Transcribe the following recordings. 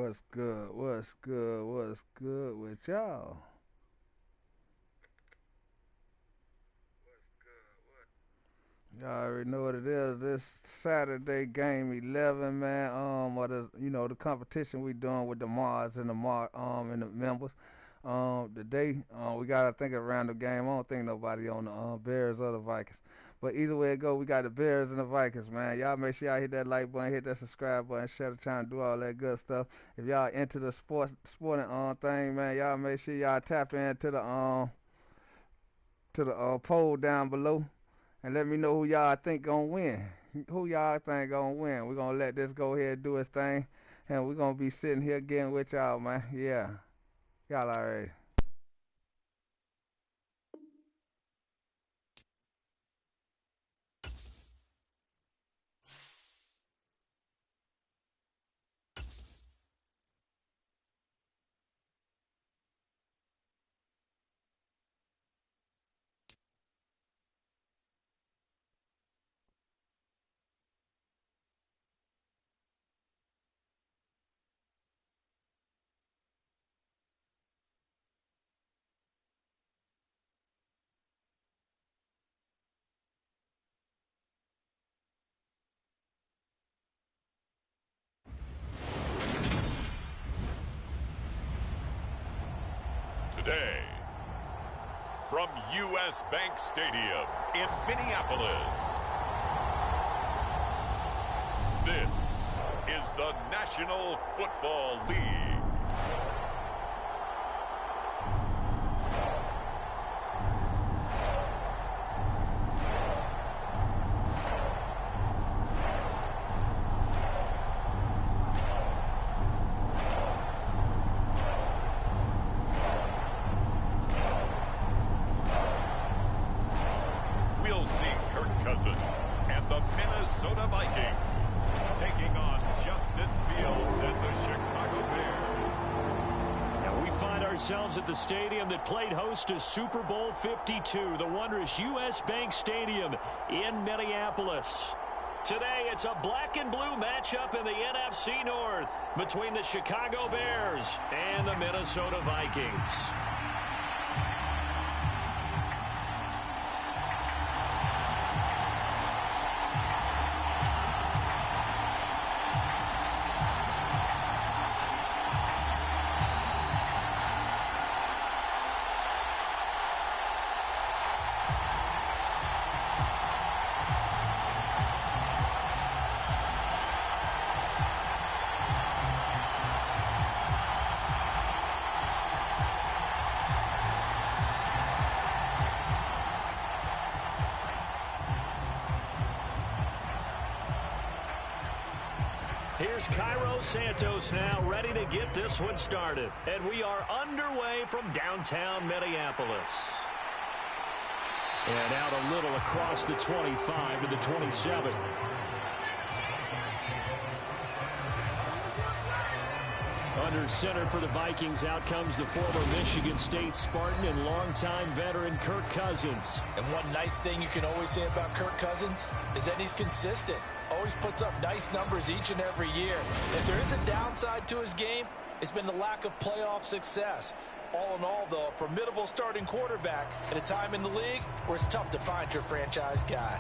What's good? What's good? What's good with y'all? Y'all already know what it is. This Saturday game 11, man. What is the competition we doing with the Mars and the and the members. Today, we got I think a random game. I don't think nobody on the Bears or the Vikings. But either way it go, we got the Bears and the Vikings, man. Y'all make sure y'all hit that like button, hit that subscribe button, share the channel, do all that good stuff. If y'all into the sporting thing, man, y'all make sure y'all tap into the poll down below and let me know who y'all think gonna win. Who y'all think gonna win? We're gonna let this go ahead and do its thing, and we're gonna be sitting here again with y'all, man. Yeah, y'all already. Today, from U.S. Bank Stadium in Minneapolis, this is the National Football League. We'll see Kirk Cousins and the Minnesota Vikings taking on Justin Fields and the Chicago Bears. And we find ourselves at the stadium that played host to Super Bowl 52, the wondrous U.S. Bank Stadium in Minneapolis. Today, it's a black and blue matchup in the NFC North between the Chicago Bears and the Minnesota Vikings. Here's Cairo Santos now ready to get this one started. And we are underway from downtown Minneapolis. And out a little across the 25 to the 27. Under center for the Vikings, out comes the former Michigan State Spartan and longtime veteran Kirk Cousins. And one nice thing you can always say about Kirk Cousins is that he's consistent. Always puts up nice numbers each and every year. If there is a downside to his game, it's been the lack of playoff success. All in all, though, a formidable starting quarterback at a time in the league where it's tough to find your franchise guy.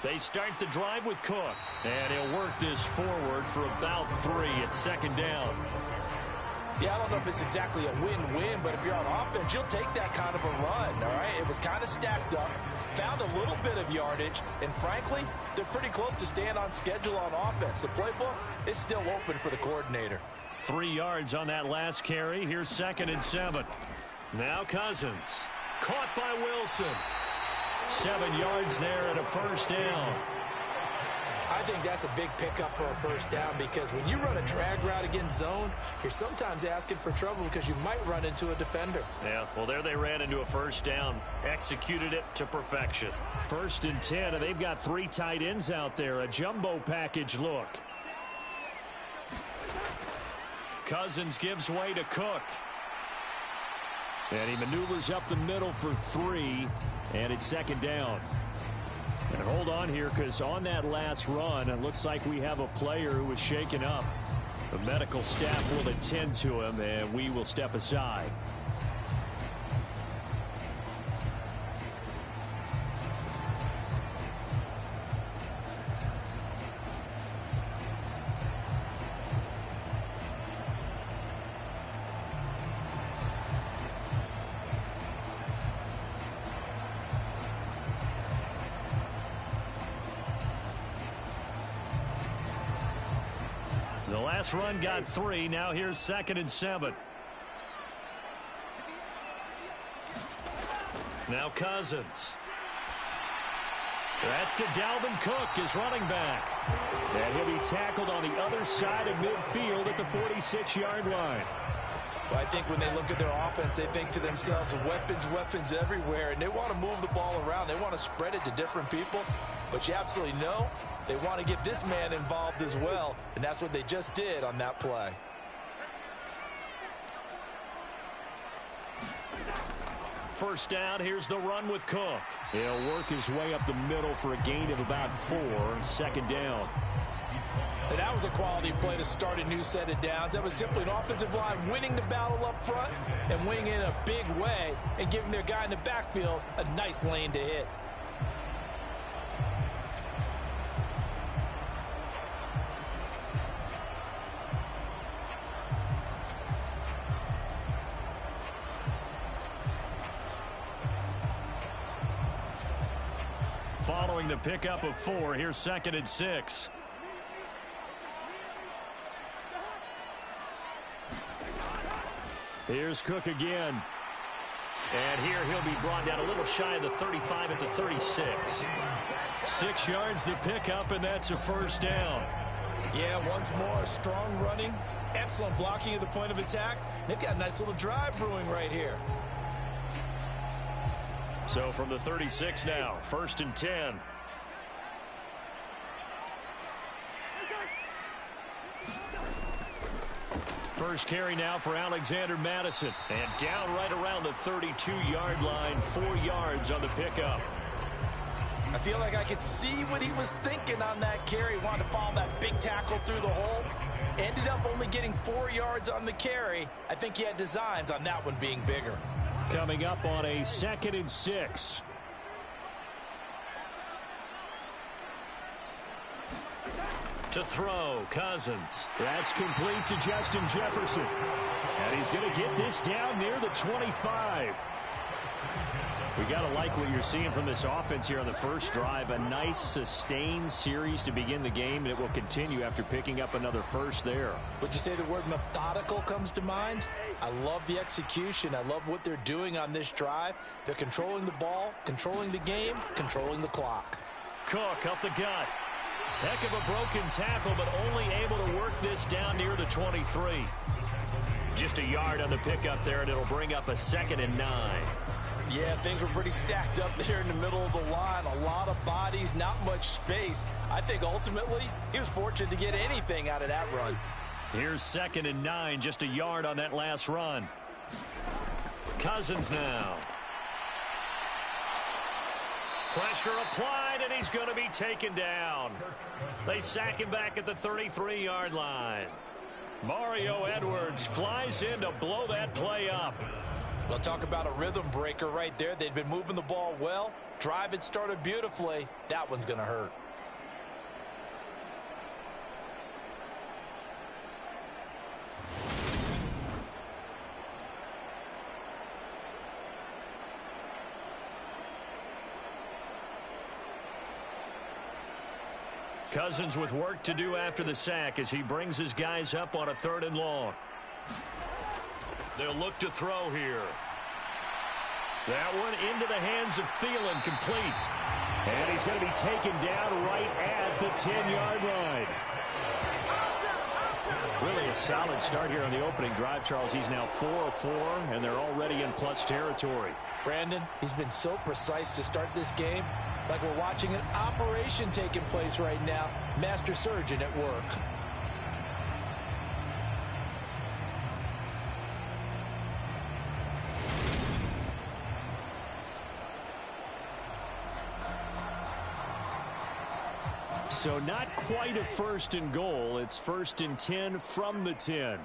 They start the drive with Cook. And he'll work this forward for about 3 at second down. Yeah, I don't know if it's exactly a win-win, but if you're on offense, you'll take that kind of a run, all right? It was kind of stacked up, found a little bit of yardage, and frankly, they're pretty close to staying on schedule on offense. The playbook is still open for the coordinator. 3 yards on that last carry. Here's 2nd and 7. Now Cousins. Caught by Wilson. 7 yards there and a first down. I think that's a big pickup for a first down because when you run a drag route against zone, you're sometimes asking for trouble because you might run into a defender. Yeah, well, there they ran into a first down. Executed it to perfection. 1st and 10, and they've got 3 tight ends out there. A jumbo package look. Cousins gives way to Cook. And he maneuvers up the middle for 3, and it's second down. And hold on here, because on that last run, it looks like we have a player who was shaken up. The medical staff will attend to him, and we will step aside. The last run got 3. Now here's 2nd and 7. Now Cousins. That's to Dalvin Cook, his running back. And he'll be tackled on the other side of midfield at the 46-yard line. Well, I think when they look at their offense, they think to themselves, weapons everywhere, and they want to move the ball around. They want to spread it to different people, but you absolutely know they want to get this man involved as well, and that's what they just did on that play. First down, here's the run with Cook. He'll work his way up the middle for a gain of about 4, 2nd down. And that was a quality play to start a new set of downs. That was simply an offensive line winning the battle up front and winning in a big way and giving their guy in the backfield a nice lane to hit. Following the pickup of 4, here's 2nd and 6. Here's Cook again. And here he'll be brought down a little shy of the 35 at the 36. 6 yards the pickup, and that's a first down. Yeah, once more, strong running, excellent blocking at the point of attack. They've got a nice little drive brewing right here. So from the 36 now, 1st and 10. First carry now for Alexander Madison. And down right around the 32-yard line, 4 yards on the pickup. I feel like I could see what he was thinking on that carry. Wanted to follow that big tackle through the hole. Ended up only getting 4 yards on the carry. I think he had designs on that one being bigger. Coming up on a 2nd and 6. To throw, Cousins. That's complete to Justin Jefferson. And he's going to get this down near the 25. We got to like what you're seeing from this offense here on the first drive. A nice sustained series to begin the game, and it will continue after picking up another first there. Would you say the word methodical comes to mind? I love the execution. I love what they're doing on this drive. They're controlling the ball, controlling the game, controlling the clock. Cook up the gut. Heck of a broken tackle, but only able to work this down near the 23. Just a yard on the pickup there, and it'll bring up a 2nd and 9. Yeah, things were pretty stacked up there in the middle of the line. A lot of bodies, not much space. I think ultimately he was fortunate to get anything out of that run. Here's 2nd and 9, just a yard on that last run. Cousins now. Pressure applied, and he's going to be taken down. They sack him back at the 33-yard line. Mario Edwards flies in to blow that play up. Well, talk about a rhythm breaker right there. They'd been moving the ball well. Drive had started beautifully. That one's going to hurt. Cousins with work to do after the sack as he brings his guys up on a 3rd and long. They'll look to throw here. That one into the hands of Thielen, complete. And he's going to be taken down right at the 10-yard line. Really a solid start here on the opening drive, Charles. He's now 4 of 4, and they're already in plus territory. Brandon, he's been so precise to start this game. Like we're watching an operation taking place right now. Master surgeon at work. So not quite a first and goal. It's 1st and 10 from the 10.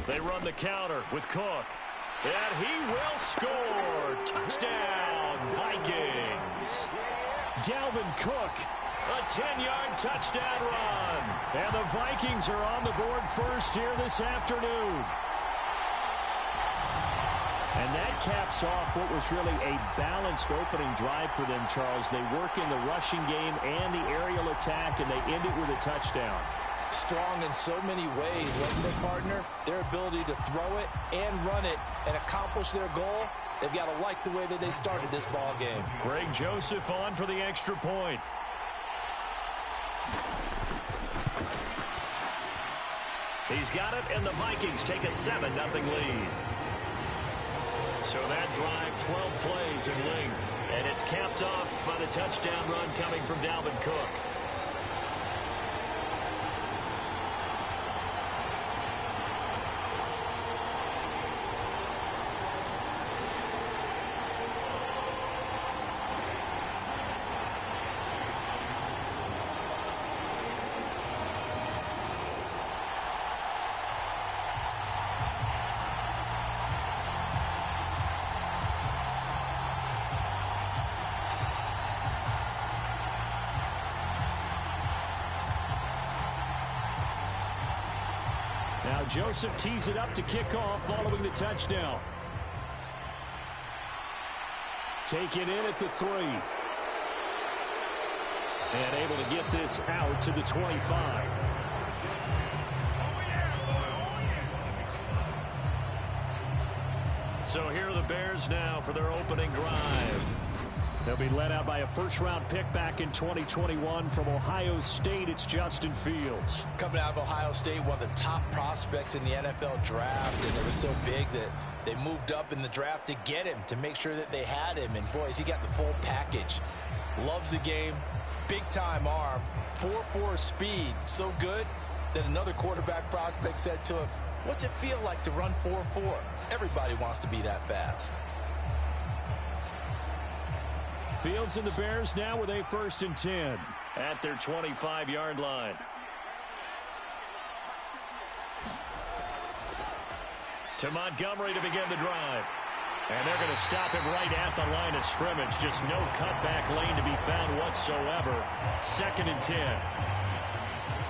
They run the counter with Cook. And he will score. Touchdown, Vikings. Dalvin Cook, a 10-yard touchdown run. And the Vikings are on the board first here this afternoon. And that caps off what was really a balanced opening drive for them, Charles. They work in the rushing game and the aerial attack, and they end it with a touchdown. Strong in so many ways, wasn't it, partner? Their ability to throw it and run it and accomplish their goal, they've got to like the way that they started this ball game. Greg Joseph on for the extra point. He's got it, and the Vikings take a 7-0 lead. So that drive, 12 plays in length. And it's capped off by the touchdown run coming from Dalvin Cook. Now Joseph tees it up to kick off following the touchdown. Taken in at the 3. And able to get this out to the 25. So here are the Bears now for their opening drive. They'll be led out by a first-round pick back in 2021 from Ohio State. It's Justin Fields. Coming out of Ohio State, one of the top prospects in the NFL draft, and it was so big that they moved up in the draft to get him, to make sure that they had him. And, boys, he got the full package. Loves the game, big-time arm, 4.4 speed, so good that another quarterback prospect said to him, "What's it feel like to run 4.4? Everybody wants to be that fast." Fields and the Bears now with a 1st and 10 at their 25-yard line. To Montgomery to begin the drive. And they're going to stop him right at the line of scrimmage. Just no cutback lane to be found whatsoever. 2nd and 10.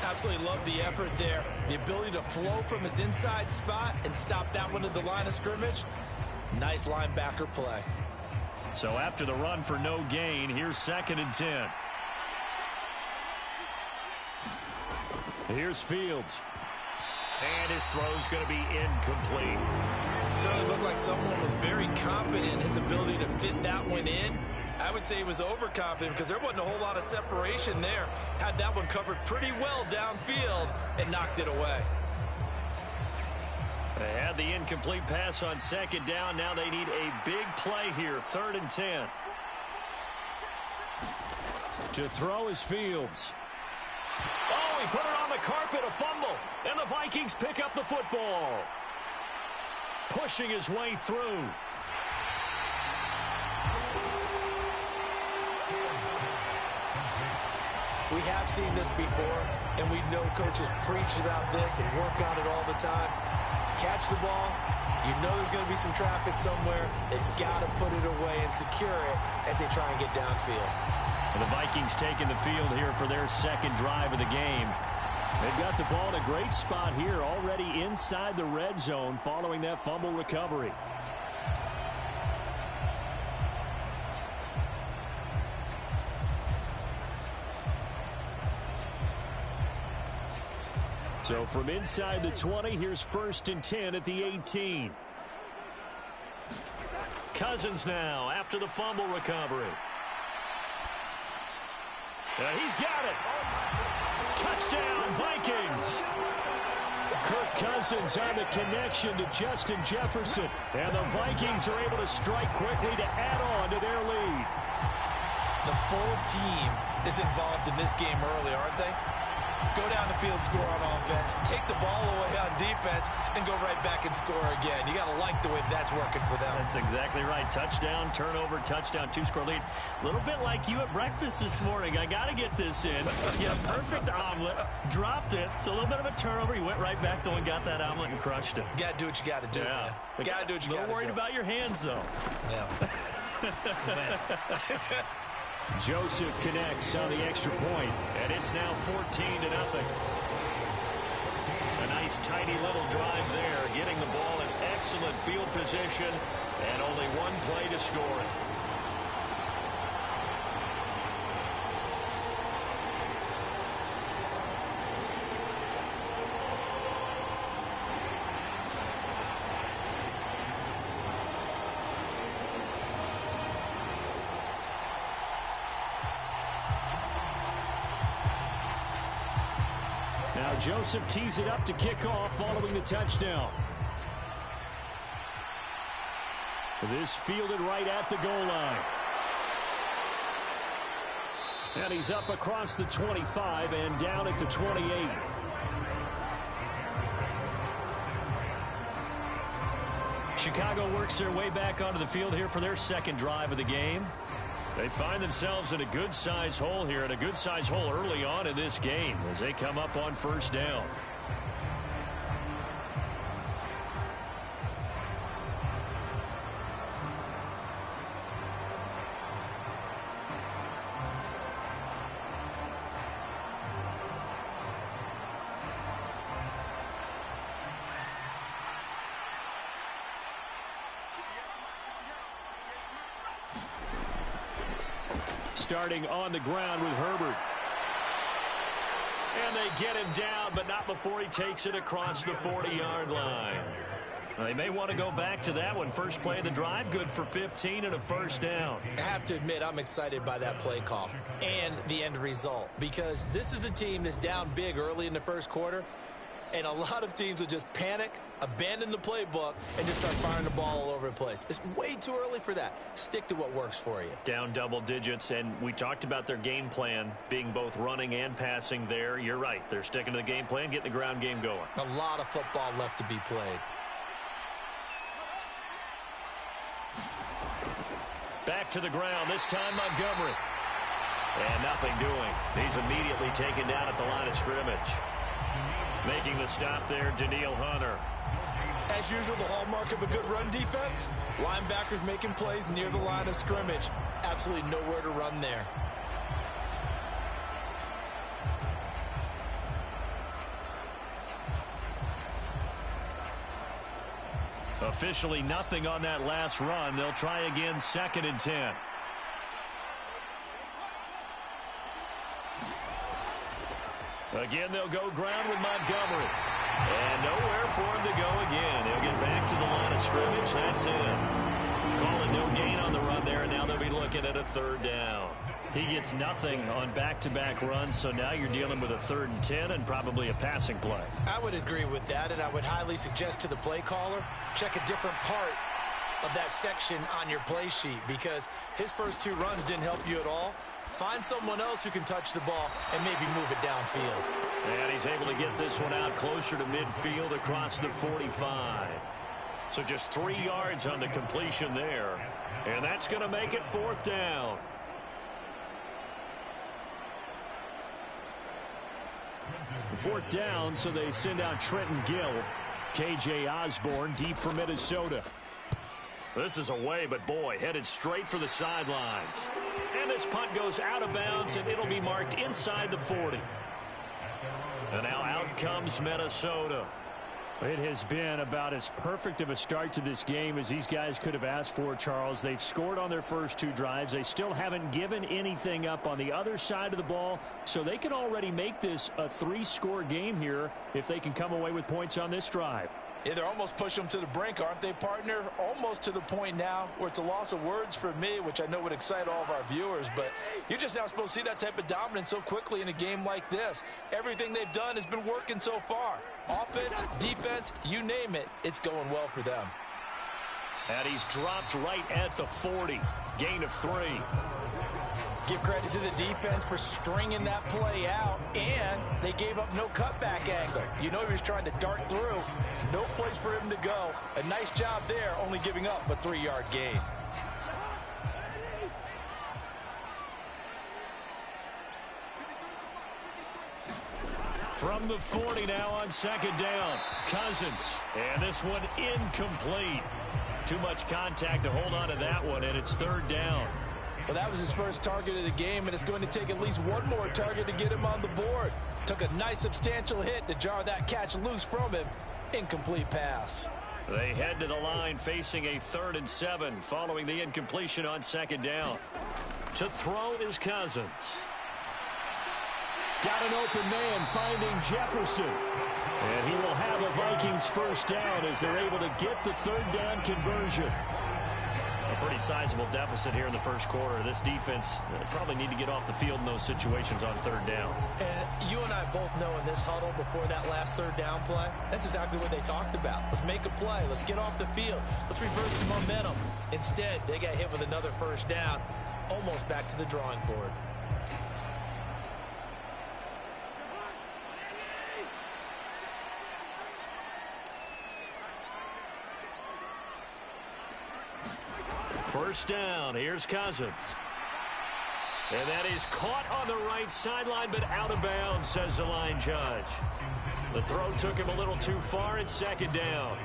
Absolutely love the effort there. The ability to flow from his inside spot and stop that one at the line of scrimmage. Nice linebacker play. So after the run for no gain, here's 2nd and 10. Here's Fields. And his throw's going to be incomplete. So it looked like someone was very confident in his ability to fit that one in. I would say he was overconfident because there wasn't a whole lot of separation there. Had that one covered pretty well downfield and knocked it away. They had the incomplete pass on 2nd down. Now they need a big play here. 3rd and 10. To throw is Fields. Oh, he put it on the carpet, a fumble. And the Vikings pick up the football. Pushing his way through. We have seen this before, and we know coaches preach about this and work on it all the time. Catch the ball, you know there's going to be some traffic somewhere. They've got to put it away and secure it as they try and get downfield. And the Vikings taking the field here for their 2nd drive of the game. They've got the ball in a great spot here, already inside the red zone following that fumble recovery. So from inside the 20, here's 1st and 10 at the 18. Cousins now after the fumble recovery. He's got it. Touchdown, Vikings. Kirk Cousins on the connection to Justin Jefferson. And the Vikings are able to strike quickly to add on to their lead. The full team is involved in this game early, aren't they? Go down the field, score on offense, take the ball away on defense, and go right back and score again. You got to like the way that's working for them. That's exactly right. Touchdown, turnover, touchdown, two-score lead. A little bit like you at breakfast this morning. I got to get this in. Yeah, perfect omelet. Dropped it. So a little bit of a turnover. You went right back though and got that omelet and crushed it. You got to do what you got to do, man. You got to do what you got to do. A little worried about your hands, though. Yeah. Joseph connects on the extra point, and it's now 14-0. A nice, tidy little drive there, getting the ball in excellent field position, and only one play to score it. Now Joseph tees it up to kick off following the touchdown. This fielded right at the goal line. And he's up across the 25 and down at the 28. Chicago works their way back onto the field here for their second drive of the game. They find themselves in a good-sized hole here, and a good-sized hole early on in this game as they come up on first down. Starting on the ground with Herbert. And they get him down, but not before he takes it across the 40-yard line. They may want to go back to that one. First play of the drive, good for 15 and a first down. I have to admit, I'm excited by that play call and the end result, because this is a team that's down big early in the first quarter, and a lot of teams will just panic, abandon the playbook, and just start firing the ball all over the place. It's way too early for that. Stick to what works for you. Down double digits, and we talked about their game plan being both running and passing there. You're right. They're sticking to the game plan, getting the ground game going. A lot of football left to be played. Back to the ground, this time Montgomery. And nothing doing. He's immediately taken down at the line of scrimmage. Making the stop there, Daniil Hunter. As usual, the hallmark of a good run defense, linebackers making plays near the line of scrimmage. Absolutely nowhere to run there. Officially nothing on that last run. They'll try again, 2nd and 10. Again, they'll go ground with Montgomery. And nowhere for him to go again. He'll get back to the line of scrimmage. That's it. Calling no gain on the run there, and now they'll be looking at a 3rd down. He gets nothing on back-to-back runs, so now you're dealing with a 3rd and 10 and probably a passing play. I would agree with that, and I would highly suggest to the play caller, check a different part of that section on your play sheet, because his first 2 runs didn't help you at all. Find someone else who can touch the ball and maybe move it downfield. And he's able to get this one out closer to midfield across the 45. So just 3 yards on the completion there. And that's going to make it 4th down. Fourth down, so they send out Trenton Gill. K.J. Osborne deep for Minnesota. This is away, but boy, headed straight for the sidelines. And this punt goes out of bounds, and it'll be marked inside the 40. And now out comes Minnesota. It has been about as perfect of a start to this game as these guys could have asked for, Charles. They've scored on their first 2 drives. They still haven't given anything up on the other side of the ball, so they can already make this a 3-score game here if they can come away with points on this drive. Yeah, they're almost pushing them to the brink, aren't they, partner? Almost to the point now where it's a loss of words for me, which I know would excite all of our viewers, but you're just now supposed to see that type of dominance so quickly in a game like this. Everything they've done has been working so far. Offense, defense, you name it, it's going well for them. And he's dropped right at the 40. Gain of 3. Give credit to the defense for stringing that play out, and they gave up no cutback angle. You know he was trying to dart through. No place for him to go. A nice job there, only giving up a 3-yard gain. From the 40 now on second down. Cousins. And this one incomplete. Too much contact to hold on to that one, and it's third down. Well, that was his first target of the game, and it's going to take at least one more target to get him on the board. Took a nice substantial hit to jar that catch loose from him. Incomplete pass. They head to the line facing a 3rd and 7 following the incompletion on second down. To throw is Cousins. Got an open man finding Jefferson. And he will have a Vikings first down as they're able to get the 3rd down conversion. A pretty sizable deficit here in the first quarter. This defense probably need to get off the field in those situations on 3rd down. And you and I both know in this huddle before that last 3rd down play, that's exactly what they talked about. Let's make a play. Let's get off the field. Let's reverse the momentum. Instead, they got hit with another first down, almost back to the drawing board. First down, here's Cousins. And that is caught on the right sideline, but out of bounds, says the line judge. The throw took him a little too far. It's second down.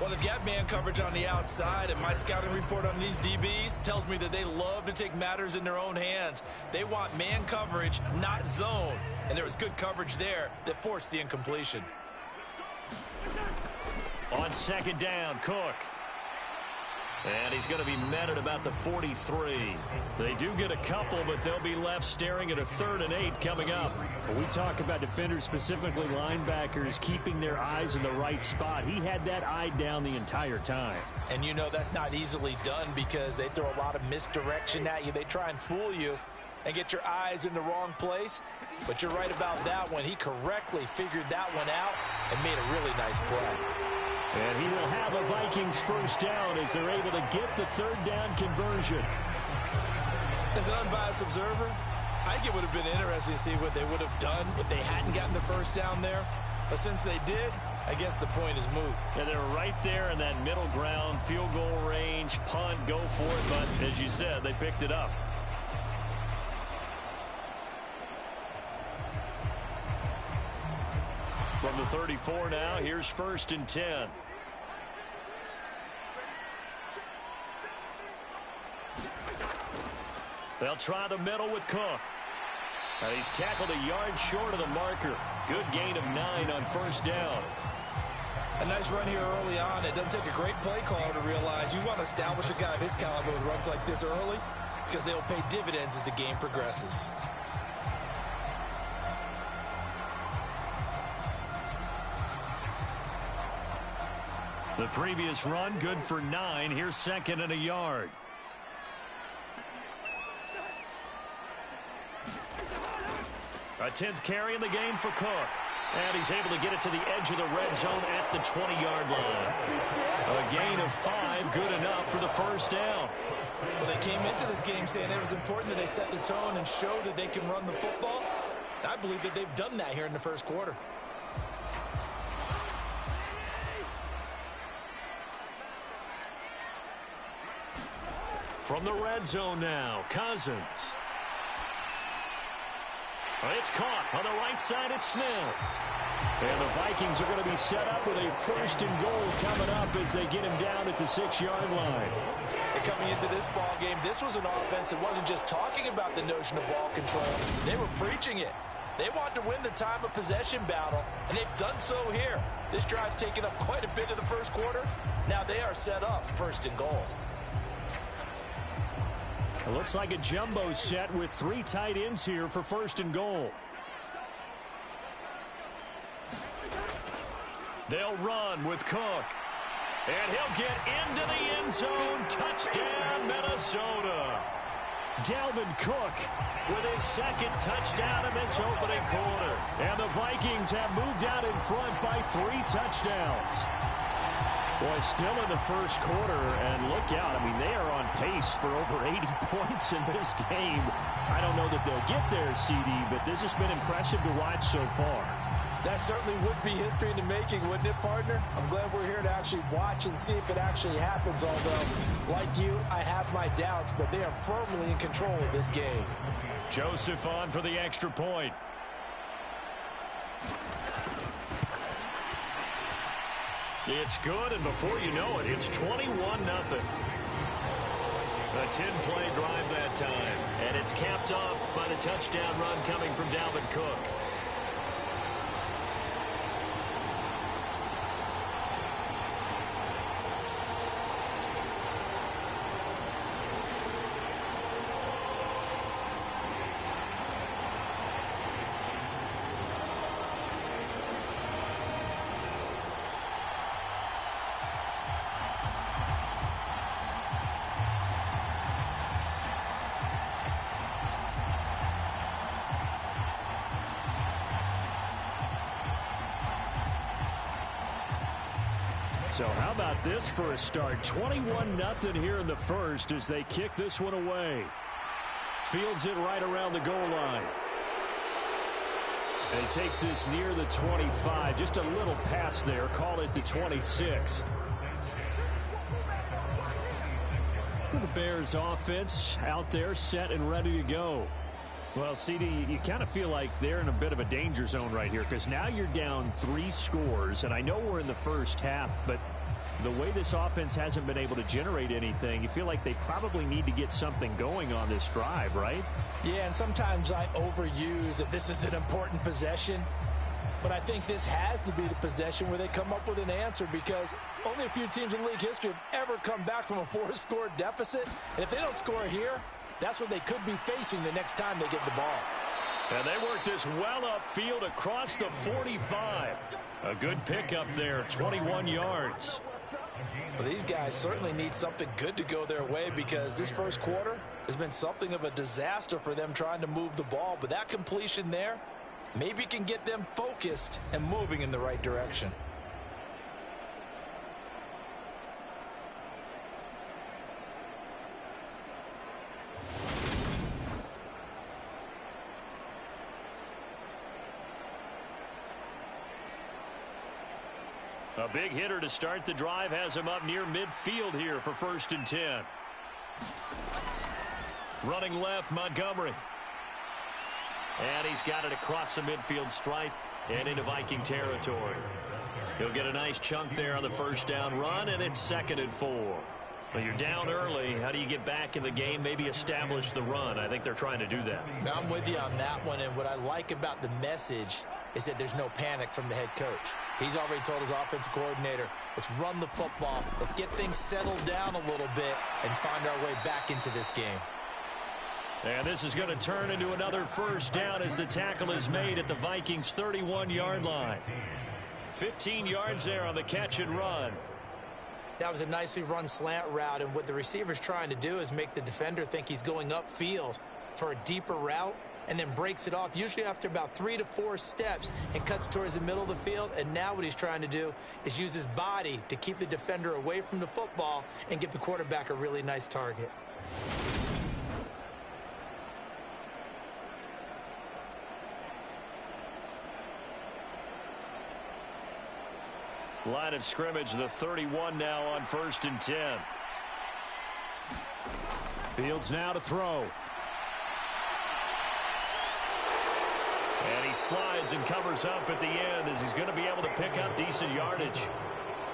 Well, they've got man coverage on the outside, and my scouting report on these DBs tells me that they love to take matters in their own hands. They want man coverage, not zone. And there was good coverage there that forced the incompletion. On second down, Cook. And he's going to be met at about the 43. They do get a couple, but they'll be left staring at a 3rd and 8 coming up. When we talk about defenders, specifically linebackers, keeping their eyes in the right spot, he had that eye down the entire time. And you know that's not easily done because they throw a lot of misdirection at you. They try and fool you and get your eyes in the wrong place. But you're right about that one. He correctly figured that one out and made a really nice play. And he will have a Vikings first down as they're able to get the 3rd down conversion. As an unbiased observer, I think it would have been interesting to see what they would have done if they hadn't gotten the first down there. But since they did, I guess the point is moot. Yeah, they're right there in that middle ground, field goal range, punt, go for it. But as you said, they picked it up. From the 34 now, here's 1st and 10. They'll try the middle with Cook. And he's tackled a yard short of the marker. Good gain of 9 on first down. A nice run here early on. It doesn't take a great play caller to realize you want to establish a guy of his caliber with runs like this early because they'll pay dividends as the game progresses. The previous run, good for 9. Here's 2nd and a yard. A 10th carry in the game for Cook. And he's able to get it to the edge of the red zone at the 20-yard line. A gain of 5, good enough for the first down. Well, they came into this game saying it was important that they set the tone and show that they can run the football. I believe that they've done that here in the first quarter. From the red zone now, Cousins. It's caught on the right side at Smith. And the Vikings are going to be set up with a 1st and goal coming up as they get him down at the 6-yard line. And coming into this ball game, this was an offense that wasn't just talking about the notion of ball control. They were preaching it. They want to win the time of possession battle, and they've done so here. This drive's taken up quite a bit of the first quarter. Now they are set up 1st and goal. It looks like a jumbo set with 3 tight ends here for 1st and goal. They'll run with Cook. And he'll get into the end zone. Touchdown, Minnesota. Dalvin Cook with his 2nd touchdown in this opening quarter. And the Vikings have moved out in front by 3 touchdowns. Boy, still in the first quarter, and look out. I mean, they are on pace for over 80 points in this game. I don't know that they'll get there, CD, but this has been impressive to watch so far. That certainly would be history in the making, wouldn't it, partner? I'm glad we're here to actually watch and see if it actually happens, although, like you, I have my doubts, but they are firmly in control of this game. Joseph on for the extra point. It's good, and before you know it, it's 21-0. A 10-play drive that time, and it's capped off by the touchdown run coming from Dalvin Cook. So how about this for a start? 21-0 here in the first as they kick this one away. Fields it right around the goal line. And he takes this near the 25. Just a little pass there. Call it the 26. The Bears offense out there set and ready to go. Well, CD, you kind of feel like they're in a bit of a danger zone right here because now you're down 3 scores, and I know we're in the first half, but the way this offense hasn't been able to generate anything, you feel like they probably need to get something going on this drive, right? Yeah, and sometimes I overuse that this is an important possession, but I think this has to be the possession where they come up with an answer because only a few teams in league history have ever come back from a 4-score deficit, and if they don't score here, that's what they could be facing the next time they get the ball. And they work this well upfield across the 45. A good pickup there, 21 yards. Well, these guys certainly need something good to go their way because this first quarter has been something of a disaster for them trying to move the ball. But that completion there maybe can get them focused and moving in the right direction. A big hitter to start the drive has him up near midfield here for 1st and 10. Running left, Montgomery. And he's got it across the midfield stripe and into Viking territory. He'll get a nice chunk there on the first down run, and it's 2nd and 4. But you're down early. How do you get back in the game, maybe establish the run? I think they're trying to do that. I'm with you on that one, and what I like about the message is that there's no panic from the head coach. He's already told his offensive coordinator, let's run the football, let's get things settled down a little bit and find our way back into this game. And this is going to turn into another first down as the tackle is made at the Vikings' 31-yard line. 15 yards there on the catch and run. That was a nicely run slant route, and what the receiver's trying to do is make the defender think he's going upfield for a deeper route and then breaks it off, usually after about 3 to 4 steps, and cuts towards the middle of the field. And now what he's trying to do is use his body to keep the defender away from the football and give the quarterback a really nice target. Line of scrimmage, the 31 now on 1st and 10. Fields now to throw. And he slides and covers up at the end as he's going to be able to pick up decent yardage.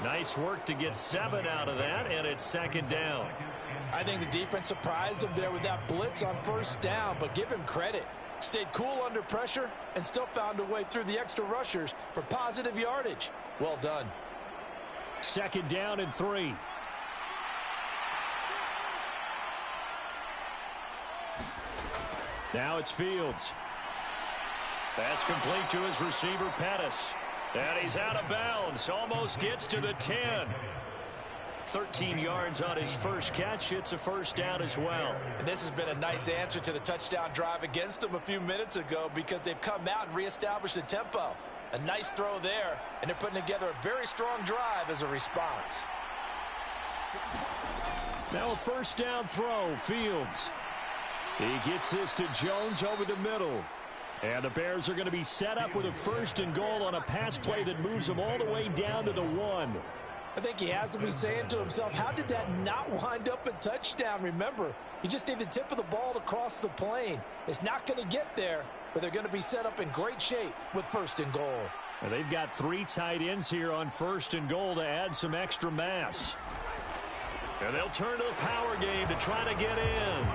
Nice work to get 7 out of that, and it's 2nd down. I think the defense surprised him there with that blitz on 1st down, but give him credit. Stayed cool under pressure and still found a way through the extra rushers for positive yardage. Well done. 2nd down and 3. Now it's Fields. That's complete to his receiver, Pettis. And he's out of bounds. Almost gets to the 10. 13 yards on his first catch. It's a first down as well. And this has been a nice answer to the touchdown drive against them a few minutes ago because they've come out and reestablished the tempo. A nice throw there, and they're putting together a very strong drive as a response. Now a first down throw, Fields. He gets this to Jones over the middle. And the Bears are going to be set up with a 1st and goal on a pass play that moves them all the way down to the 1. I think he has to be saying to himself, how did that not wind up a touchdown? Remember, you just need the tip of the ball to cross the plane. It's not going to get there, but they're going to be set up in great shape with 1st and goal. Well, they've got 3 tight ends here on 1st and goal to add some extra mass. And they'll turn to the power game to try to get in.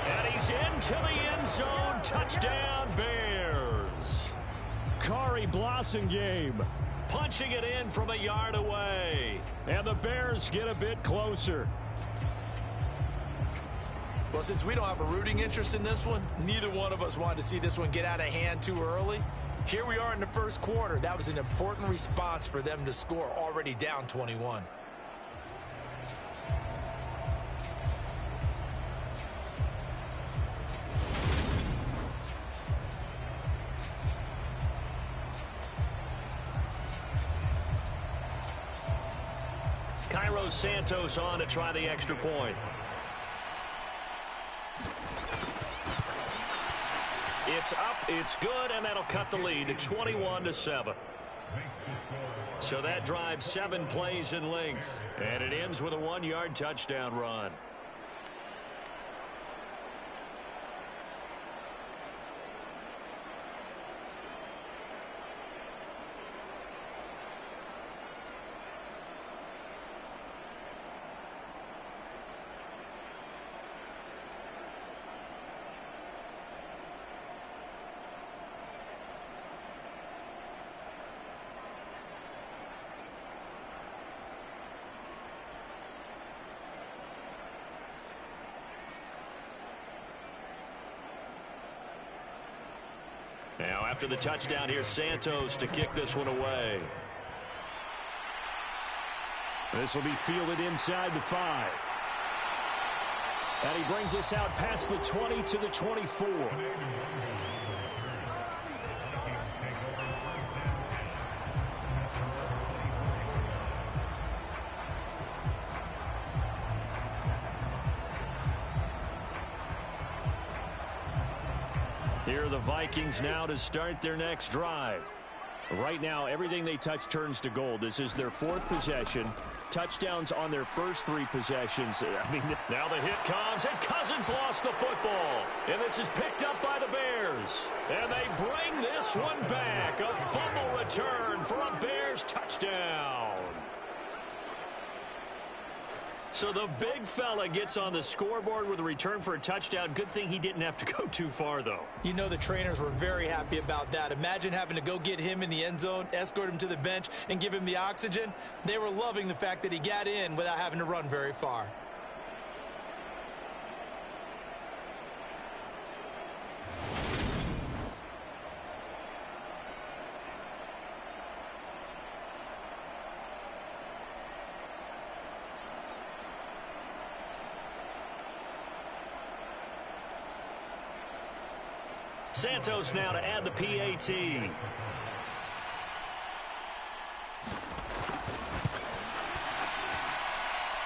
And he's into the end zone. Touchdown, Bears. Kari Blossingame punching it in from a yard away. And the Bears get a bit closer. Well, since we don't have a rooting interest in this one, neither one of us wanted to see this one get out of hand too early. Here we are in the first quarter. That was an important response for them to score, already down 21. Cairo Santos on to try the extra point. It's up, it's good, and that'll cut the lead to 21-7. So that drives 7 plays in length, and it ends with a 1-yard touchdown run. Now, after the touchdown, here's Santos to kick this one away. This will be fielded inside the 5. And he brings us out past the 20 to the 24. Here are the Vikings now to start their next drive. Right now, everything they touch turns to gold. This is their 4th possession. Touchdowns on their first 3 possessions. I mean, now the hit comes, and Cousins lost the football. And this is picked up by the Bears. And they bring this one back. A fumble return for a Bears touchdown. So the big fella gets on the scoreboard with a return for a touchdown. Good thing he didn't have to go too far, though. You know the trainers were very happy about that. Imagine having to go get him in the end zone, escort him to the bench, and give him the oxygen. They were loving the fact that he got in without having to run very far. Santos now to add the PAT.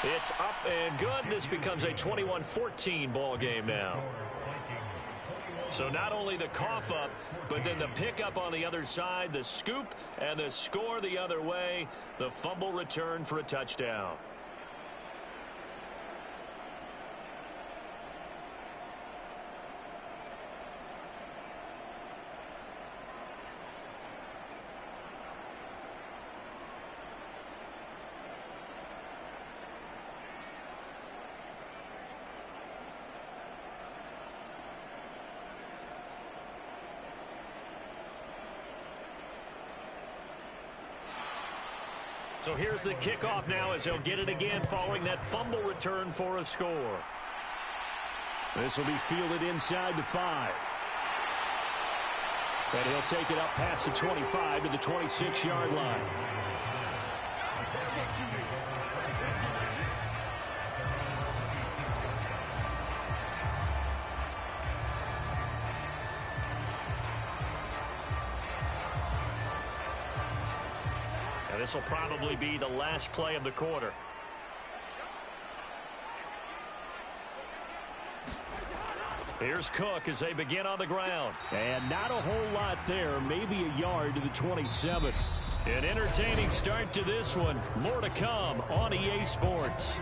It's up and good. This becomes a 21-14 ball game now. So not only the cough up, but then the pickup on the other side, the scoop, and the score the other way. The fumble return for a touchdown. So here's the kickoff now as he'll get it again following that fumble return for a score. This will be fielded inside the 5. And he'll take it up past the 25 to the 26-yard line. This will probably be the last play of the quarter. Here's Cook as they begin on the ground. And not a whole lot there. Maybe a yard to the 27. An entertaining start to this one. More to come on EA Sports.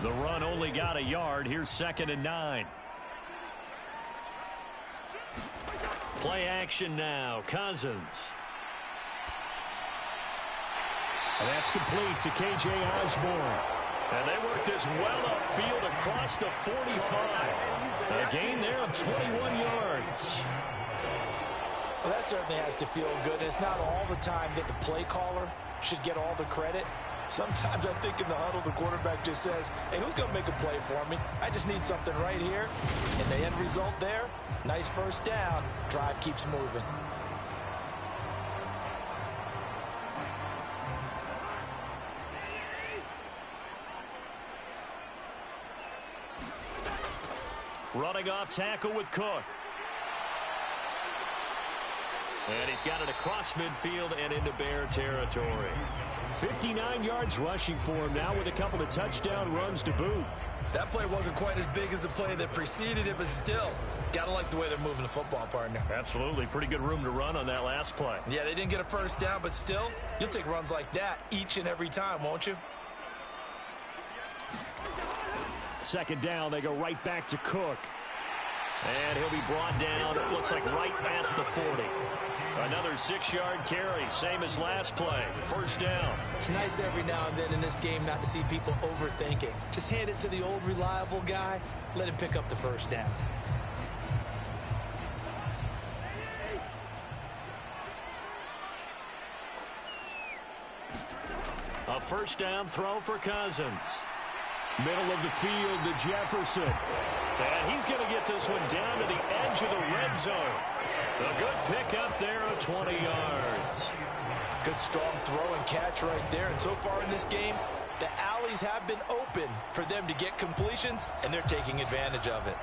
The run only got a yard. Here's 2nd and 9. Play action now. Cousins. And that's complete to K.J. Osborne. And they work this well upfield across the 45. A gain there of 21 yards. Well, that certainly has to feel good. It's not all the time that the play caller should get all the credit. Sometimes I think in the huddle, the quarterback just says, hey, who's going to make a play for me? I just need something right here. And the end result there, nice first down. Drive keeps moving. Running off tackle with Cook. And he's got it across midfield and into Bear territory. 59 yards rushing for him now with a couple of touchdown runs to boot. That play wasn't quite as big as the play that preceded it, but still, gotta like the way they're moving the football, partner. Absolutely. Pretty good room to run on that last play. Yeah, they didn't get a first down, but still, you'll take runs like that each and every time, won't you? 2nd down, they go right back to Cook. And he'll be brought down, it looks like right at the 40. Another 6-yard carry, same as last play. First down. It's nice every now and then in this game not to see people overthinking. Just hand it to the old reliable guy, let him pick up the first down. A first down throw for Cousins. Middle of the field to Jefferson. And he's going to get this one down to the edge of the red zone. A good pickup there of 20 yards. Good strong throw and catch right there. And so far in this game, the alleys have been open for them to get completions, and they're taking advantage of it.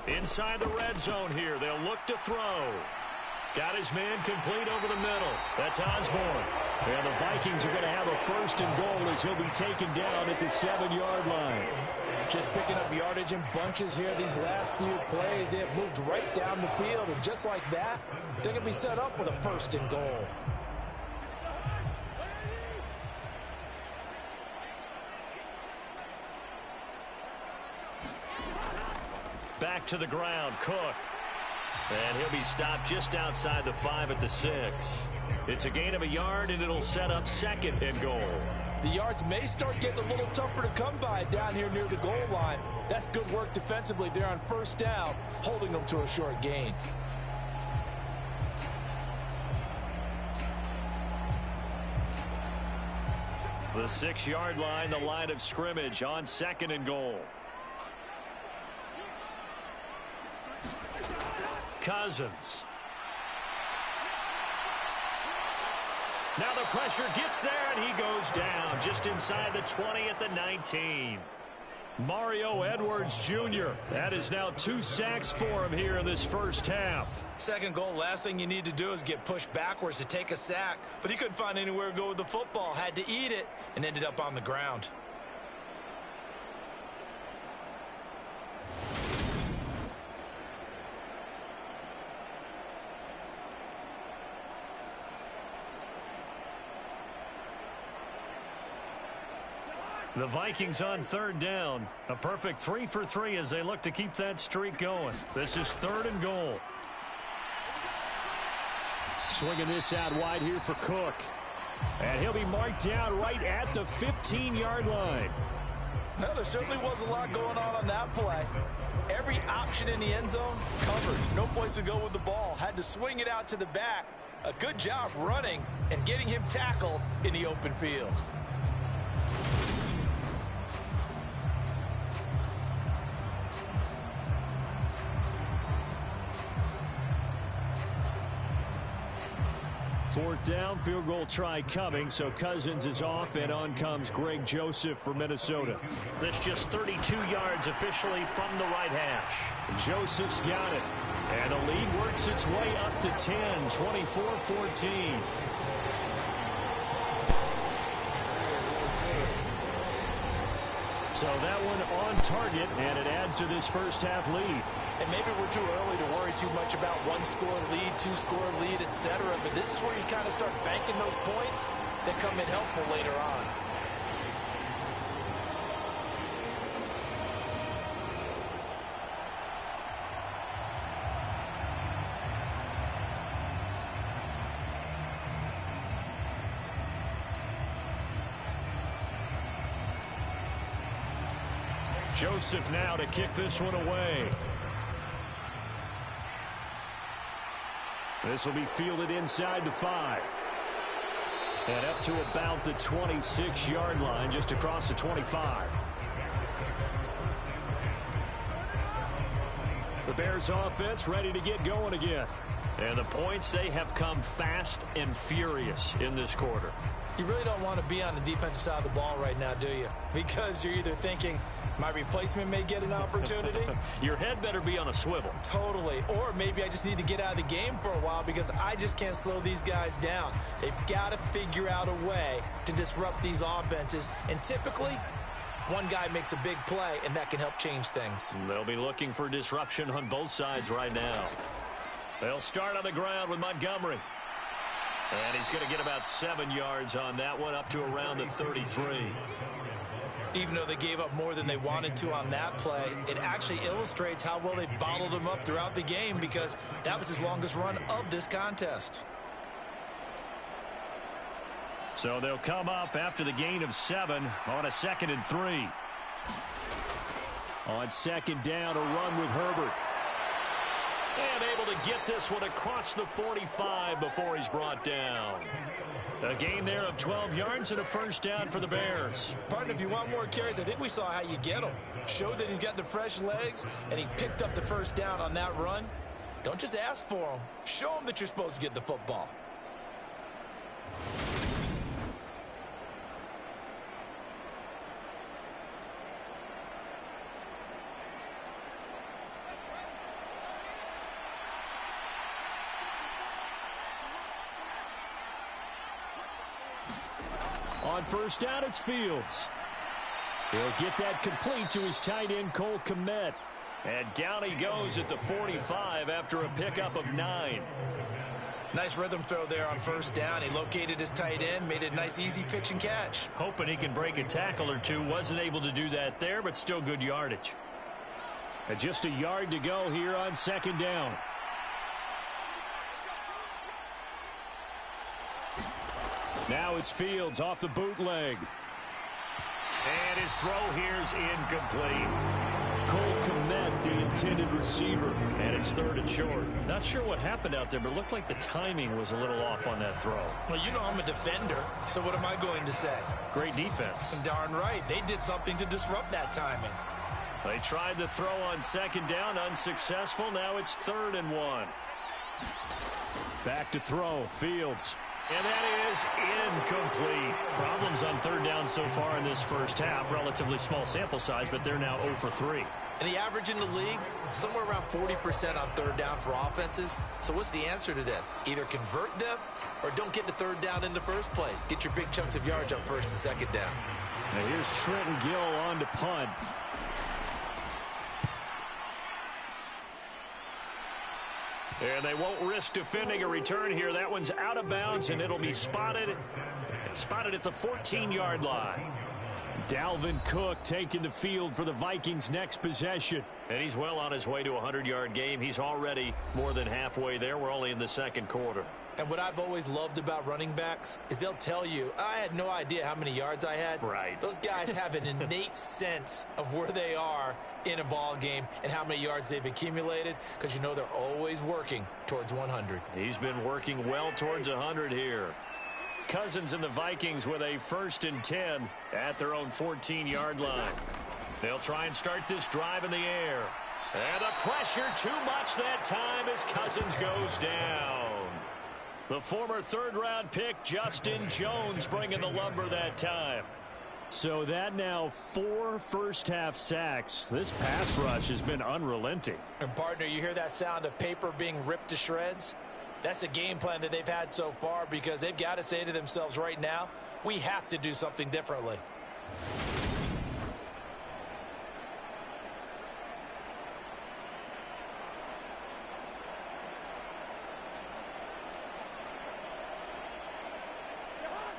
Inside the red zone here. They'll look to throw. Got his man complete over the middle. That's Osborne. And the Vikings are going to have a 1st and goal as he'll be taken down at the 7-yard line. Just picking up yardage in bunches here. These last few plays, they have moved right down the field. And just like that, they're going to be set up with a 1st and goal. Back to the ground, Cook. And he'll be stopped just outside the 5 at the 6. It's a gain of a yard, and it'll set up 2nd and goal. The yards may start getting a little tougher to come by down here near the goal line. That's good work defensively there on first down, holding them to a short gain. The 6-yard line, the line of scrimmage on 2nd and goal. Cousins. Now the pressure gets there, and he goes down just inside the 20 at the 19. Mario Edwards Jr. That is now 2 sacks for him here in this first half. 2nd goal, last thing you need to do is get pushed backwards to take a sack. But he couldn't find anywhere to go with the football, had to eat it, and ended up on the ground. The Vikings on 3rd down. A perfect 3 for 3 as they look to keep that streak going. This is 3rd and goal. Swinging this out wide here for Cook. And he'll be marked down right at the 15-yard line. Well, there certainly was a lot going on that play. Every option in the end zone covered. No place to go with the ball. Had to swing it out to the back. A good job running and getting him tackled in the open field. Fourth down, field goal try coming, so Cousins is off, and on comes Greg Joseph for Minnesota. That's just 32 yards officially from the right hash. Joseph's got it, and the lead works its way up to 10, 24-14. So that one on target, and it adds to this first half lead. And maybe we're too early to worry too much about one-score lead, two-score lead, etc. But this is where you kind of start banking those points that come in helpful later on. Joseph now to kick this one away. This will be fielded inside the 5. And up to about the 26-yard line, just across the 25. The Bears offense ready to get going again. And the points, they have come fast and furious in this quarter. You really don't want to be on the defensive side of the ball right now, do you? Because you're either thinking, my replacement may get an opportunity. Your head better be on a swivel. Totally. Or maybe I just need to get out of the game for a while because I just can't slow these guys down. They've got to figure out a way to disrupt these offenses. And typically, one guy makes a big play, and that can help change things. They'll be looking for disruption on both sides right now. They'll start on the ground with Montgomery. And he's going to get about 7 yards on that one, up to around the 33. Even though they gave up more than they wanted to on that play, it actually illustrates how well they've bottled them up throughout the game because that was his longest run of this contest. So they'll come up after the gain of 7 on a 2nd and 3. On second down, a run with Herbert. And able to get this one across the 45 before he's brought down. A gain there of 12 yards and a first down for the Bears. Partner, if you want more carries, I think we saw how you get them. Showed that he's got the fresh legs, and he picked up the first down on that run. Don't just ask for them. Show them that you're supposed to get the football. On first down, it's Fields. He'll get that complete to his tight end, Cole Kmet. And down he goes at the 45 after a pickup of 9. Nice rhythm throw there on first down. He located his tight end, made a nice easy pitch and catch. Hoping he can break a tackle or two. Wasn't able to do that there, but still good yardage. And just a yard to go here on second down. Now it's Fields off the bootleg. And his throw here's incomplete. Cole Kmet, the intended receiver. And it's 3rd and short. Not sure what happened out there, but it looked like the timing was a little off on that throw. Well, you know I'm a defender, so what am I going to say? Great defense. Darn right. They did something to disrupt that timing. They tried the throw on second down, unsuccessful. Now it's 3rd and 1. Back to throw, Fields. And that is incomplete. Problems on 3rd down so far in this first half. Relatively small sample size, but they're now 0 for 3. And the average in the league, somewhere around 40% on 3rd down for offenses. So what's the answer to this? Either convert them or don't get to 3rd down in the first place. Get your big chunks of yards on 1st and 2nd down. Now here's Trenton Gill on to punt. And they won't risk defending a return here. That one's out of bounds, and it'll be spotted at the 14-yard line. Dalvin Cook taking the field for the Vikings' next possession. And he's well on his way to a 100-yard game. He's already more than halfway there. We're only in the second quarter. And what I've always loved about running backs is they'll tell you, I had no idea how many yards I had. Right. Those guys have an innate sense of where they are in a ball game and how many yards they've accumulated, because you know they're always working towards 100. He's been working well towards 100 here. Cousins and the Vikings with a 1st and 10 at their own 14-yard line. They'll try and start this drive in the air. And the pressure too much that time as Cousins goes down. The former 3rd-round pick, Justin Jones, bringing the lumber that time. So that now 4 first-half sacks. This pass rush has been unrelenting. And, partner, you hear that sound of paper being ripped to shreds? That's a game plan that they've had so far, because they've got to say to themselves right now, we have to do something differently.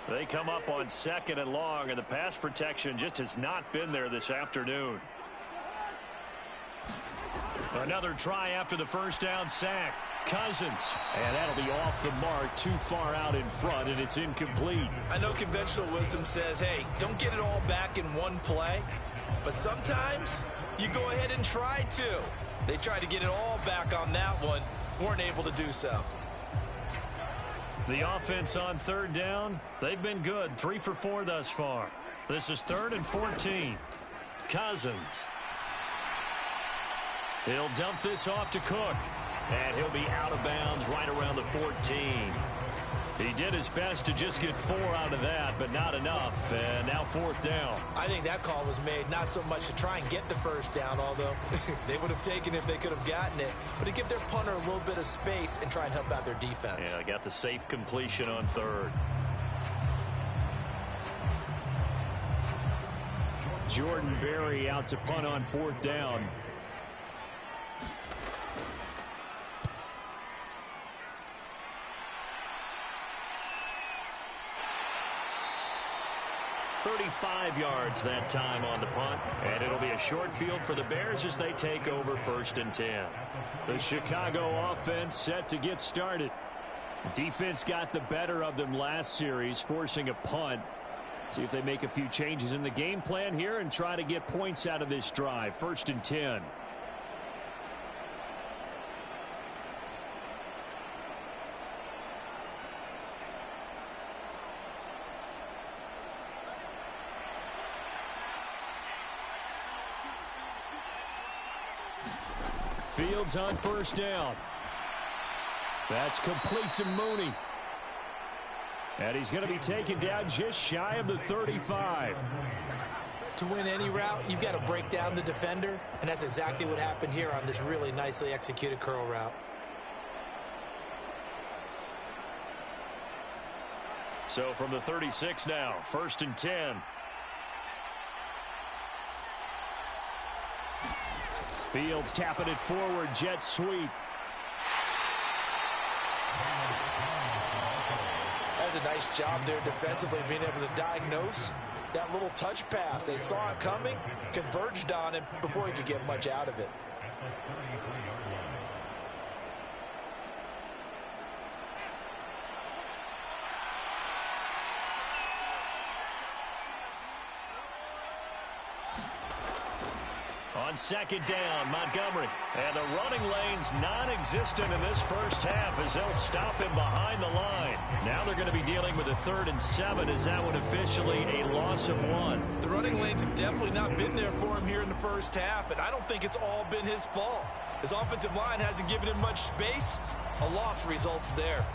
They come up on 2nd and long, and the pass protection just has not been there this afternoon. Another try after the 1st down sack. Cousins, and that'll be off the mark, too far out in front, and it's incomplete. I know conventional wisdom says, hey, don't get it all back in one play, but sometimes you go ahead and try to. They tried to get it all back on that one, weren't able to do so. The offense on 3rd down, they've been good, 3 for 4 thus far. This is 3rd and 14. Cousins. He'll dump this off to Cook. And he'll be out of bounds right around the 14. He did his best to just get 4 out of that, but not enough. And now 4th down. I think that call was made not so much to try and get the 1st down, although they would have taken it if they could have gotten it, but to give their punter a little bit of space and try and help out their defense. Yeah, got the safe completion on 3rd. Jordan Berry out to punt on 4th down. $35 yards that time on the punt, and it'll be a short field for the Bears as they take over 1st and 10. The Chicago offense set to get started. Defense got the better of them last series, forcing a punt. See if they make a few changes in the game plan here and try to get points out of this drive. 1st and 10. Fields on 1st down. That's complete to Mooney. And he's going to be taken down just shy of the 35. To win any route, you've got to break down the defender, and that's exactly what happened here on this really nicely executed curl route. So from the 36 now, 1st and 10. Fields tapping it forward, jet sweep. That's a nice job there defensively, being able to diagnose that little touch pass. They saw it coming, converged on it before he could get much out of it. On 2nd down, Montgomery. And the running lane's non-existent in this 1st half as they'll stop him behind the line. Now they're going to be dealing with a 3rd and 7 as that one officially a loss of 1. The running lanes have definitely not been there for him here in the 1st half, and I don't think it's all been his fault. His offensive line hasn't given him much space. A loss results there.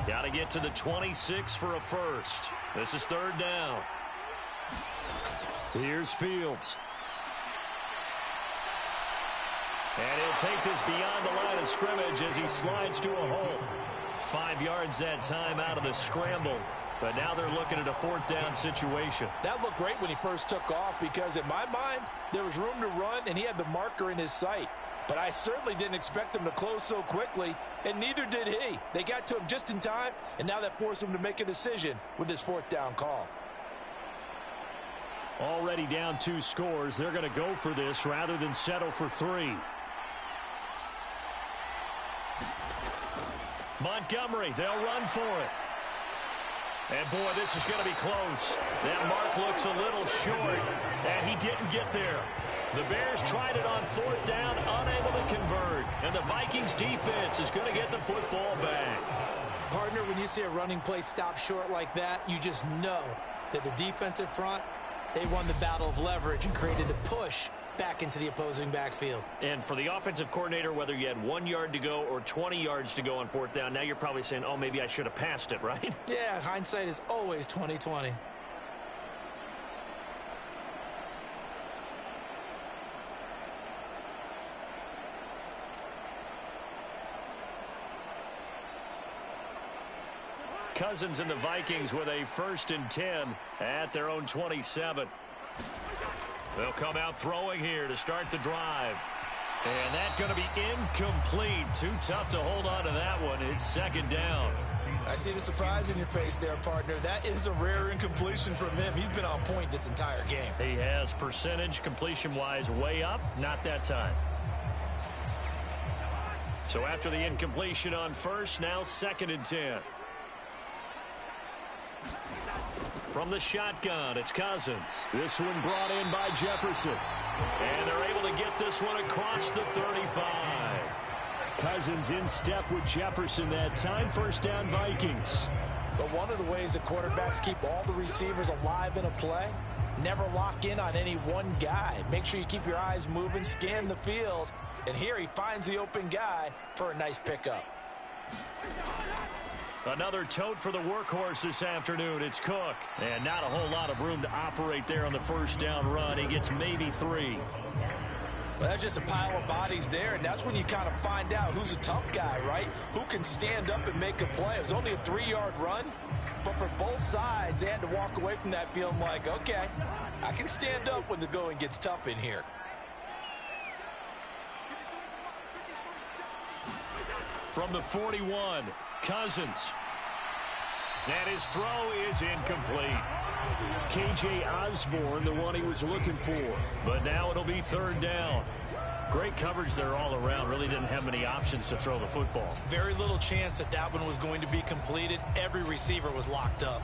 Got to get to the 26 for a 1st. This is 3rd down. Here's Fields. And he'll take this beyond the line of scrimmage as he slides to a hole. 5 yards that time out of the scramble. But now they're looking at a 4th down situation. That looked great when he first took off because in my mind, there was room to run and he had the marker in his sight. But I certainly didn't expect him to close so quickly, and neither did he. They got to him just in time, and now that forced him to make a decision with his 4th down call. Already down 2 scores. They're going to go for this rather than settle for 3. Montgomery, they'll run for it. And, boy, this is going to be close. That mark looks a little short, and he didn't get there. The Bears tried it on 4th down, unable to convert. And the Vikings defense is going to get the football back. Partner, when you see a running play stop short like that, you just know that the defensive front, they won the battle of leverage and created a push back into the opposing backfield. And for the offensive coordinator, whether you had 1 yard to go or 20 yards to go on 4th down, now you're probably saying, oh, maybe I should have passed it, right? Yeah, hindsight is always 20/20. Cousins and the Vikings with a 1st and 10 at their own 27. They'll come out throwing here to start the drive. And that's going to be incomplete. Too tough to hold on to that one. It's 2nd down. I see the surprise in your face there, partner. That is a rare incompletion from him. He's been on point this entire game. He has percentage completion-wise way up. Not that time. So after the incompletion on 1st, now 2nd and 10. From the shotgun, it's Cousins. This one brought in by Jefferson. And they're able to get this one across the 35. Cousins in step with Jefferson that time. 1st down, Vikings. But one of the ways that quarterbacks keep all the receivers alive in a play, never lock in on any one guy. Make sure you keep your eyes moving, scan the field. And here he finds the open guy for a nice pickup. Another tote for the workhorse this afternoon. It's Cook. And not a whole lot of room to operate there on the 1st down run. He gets maybe 3. Well, that's just a pile of bodies there, and that's when you kind of find out who's a tough guy, right? Who can stand up and make a play. It was only a 3-yard run, but for both sides, they had to walk away from that feeling like, okay, I can stand up when the going gets tough in here. From the 41, Cousins. And his throw is incomplete. K.J. Osborne, the one he was looking for. But now it'll be 3rd down. Great coverage there all around. Really didn't have many options to throw the football. Very little chance that that one was going to be completed. Every receiver was locked up.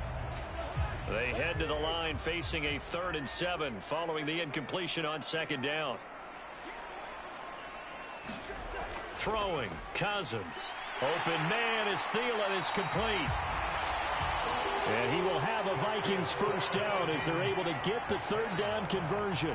They head to the line facing a 3rd and 7 following the incompletion on 2nd down. Throwing, Cousins. Open man is Thielen. Is complete. And he will have a Vikings 1st down as they're able to get the 3rd down conversion.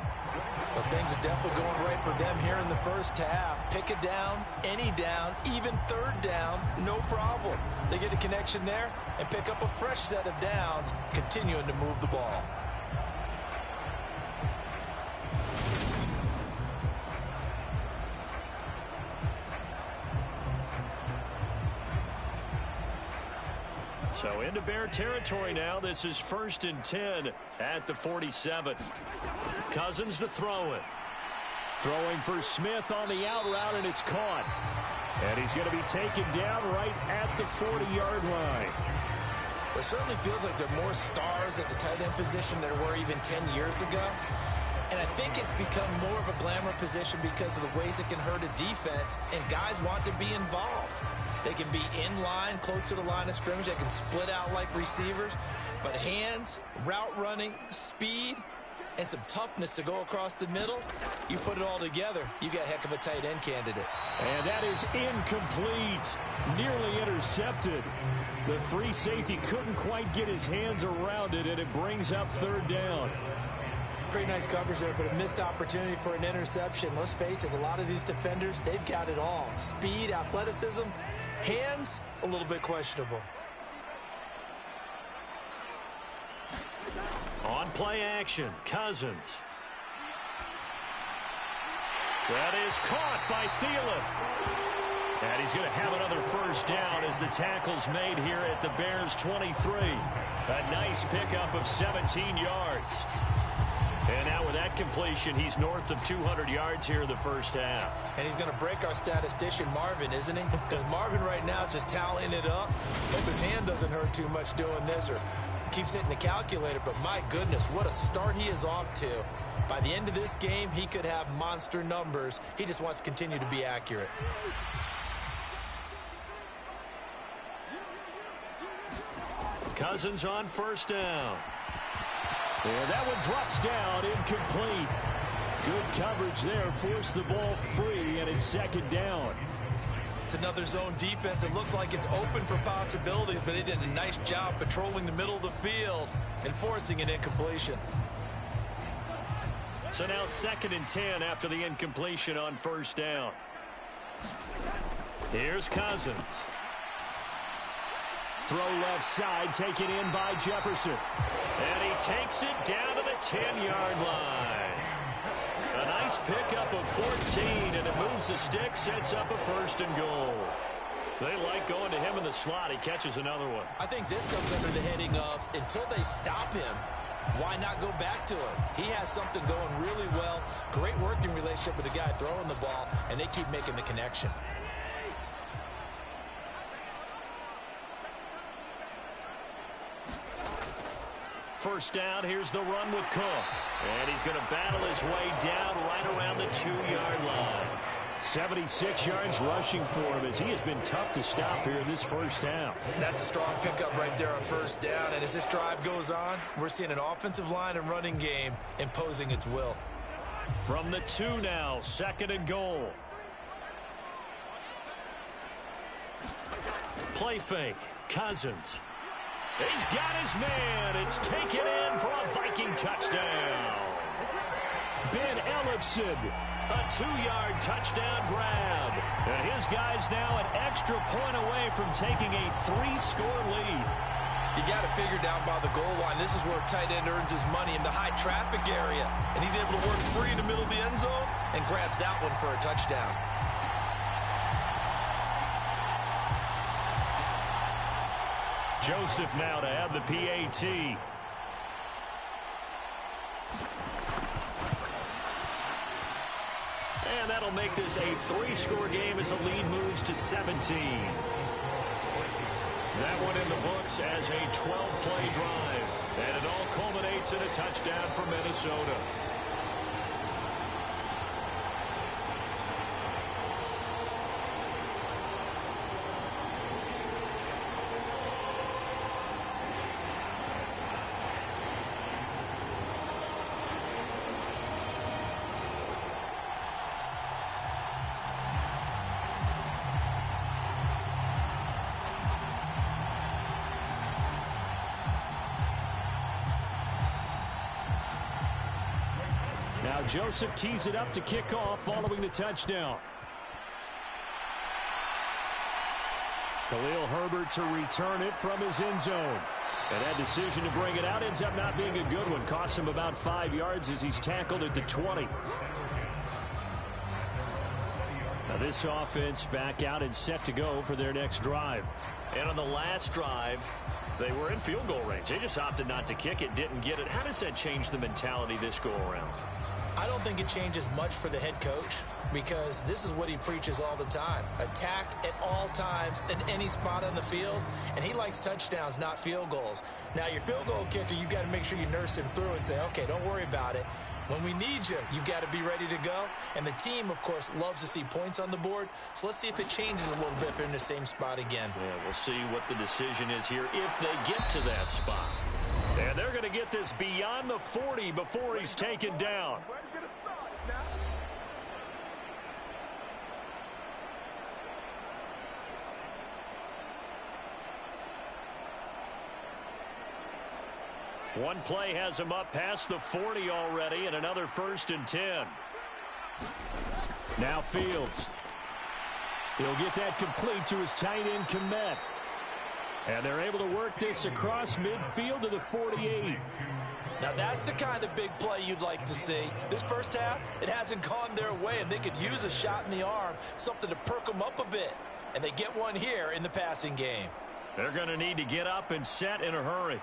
Well, things are definitely going right for them here in the 1st half. Pick a down, any down, even 3rd down, no problem. They get a connection there and pick up a fresh set of downs, continuing to move the ball. So into Bear territory now. This is 1st and 10 at the 47. Cousins to throw it. Throwing for Smith on the out route, and it's caught. And he's going to be taken down right at the 40-yard line. It certainly feels like there are more stars at the tight end position than there were even 10 years ago. And I think it's become more of a glamour position because of the ways it can hurt a defense, and guys want to be involved. They can be in line, close to the line of scrimmage. They can split out like receivers. But hands, route running, speed, and some toughness to go across the middle, you put it all together, you got a heck of a tight end candidate. And that is incomplete. Nearly intercepted. The free safety couldn't quite get his hands around it, and it brings up 3rd down. Pretty nice coverage there, but a missed opportunity for an interception. Let's face it, a lot of these defenders, they've got it all. Speed, athleticism, hands, a little bit questionable. On play action, Cousins. That is caught by Thielen. And he's going to have another first down as the tackle's made here at the Bears 23. A nice pickup of 17 yards. And now with that completion, he's north of 200 yards here in the first half. And he's going to break our statistician Marvin, isn't he? Because Marvin right now is just tallying it up. Hope his hand doesn't hurt too much doing this or keeps hitting the calculator. But my goodness, what a start he is off to. By the end of this game, he could have monster numbers. He just wants to continue to be accurate. Cousins on first down. And that one drops down, incomplete. Good coverage there, forced the ball free, and it's second down. It's another zone defense. It looks like it's open for possibilities, but they did a nice job patrolling the middle of the field and forcing an incompletion. So now 2nd and 10 after the incompletion on first down. Here's Cousins. Throw left side, taken in by Jefferson. And he takes it down to the 10-yard line. A nice pickup of 14, and it moves the stick, sets up a 1st and goal. They like going to him in the slot. He catches another one. I think this comes under the heading of, until they stop him, why not go back to it? He has something going really well. Great working relationship with the guy throwing the ball, and they keep making the connection. First down, here's the run with Cook. And he's going to battle his way down right around the 2-yard line. 76 yards rushing for him as he has been tough to stop here in this first half. That's a strong pickup right there on first down. And as this drive goes on, we're seeing an offensive line and running game imposing its will. From the 2 now, 2nd and goal. Play fake, Cousins. He's got his man. It's taken in for a Viking touchdown. Ben Ellefson, a 2-yard touchdown grab. And his guy's now an extra point away from taking a 3-score lead. You got to figure down by the goal line. This is where a tight end earns his money, in the high traffic area. And he's able to work free in the middle of the end zone and grabs that one for a touchdown. Joseph now to have the PAT. And that'll make this a 3-score game as the lead moves to 17. That one in the books as a 12-play drive. And it all culminates in a touchdown for Minnesota. Now Joseph tees it up to kick off following the touchdown. Khalil Herbert to return it from his end zone. And that decision to bring it out ends up not being a good one. Cost him about 5 yards as he's tackled at the 20. Now this offense back out and set to go for their next drive. And on the last drive, they were in field goal range. They just opted not to kick it, didn't get it. How does that change the mentality this go around? I don't think it changes much for the head coach, because this is what he preaches all the time. Attack at all times in any spot on the field, and he likes touchdowns, not field goals. Now, your field goal kicker, you got to make sure you nurse him through and say, okay, don't worry about it. When we need you, you've got to be ready to go. And the team, of course, loves to see points on the board. So let's see if it changes a little bit if they're in the same spot again. Yeah, we'll see what the decision is here if they get to that spot. And they're going to get this beyond the 40 before he's taken down. One play has him up past the 40 already, and another 1st and 10. Now Fields. He'll get that complete to his tight end, Komet. And they're able to work this across midfield to the 48. Now that's the kind of big play you'd like to see. This first half, it hasn't gone their way, and they could use a shot in the arm, something to perk them up a bit. And they get one here in the passing game. They're going to need to get up and set in a hurry.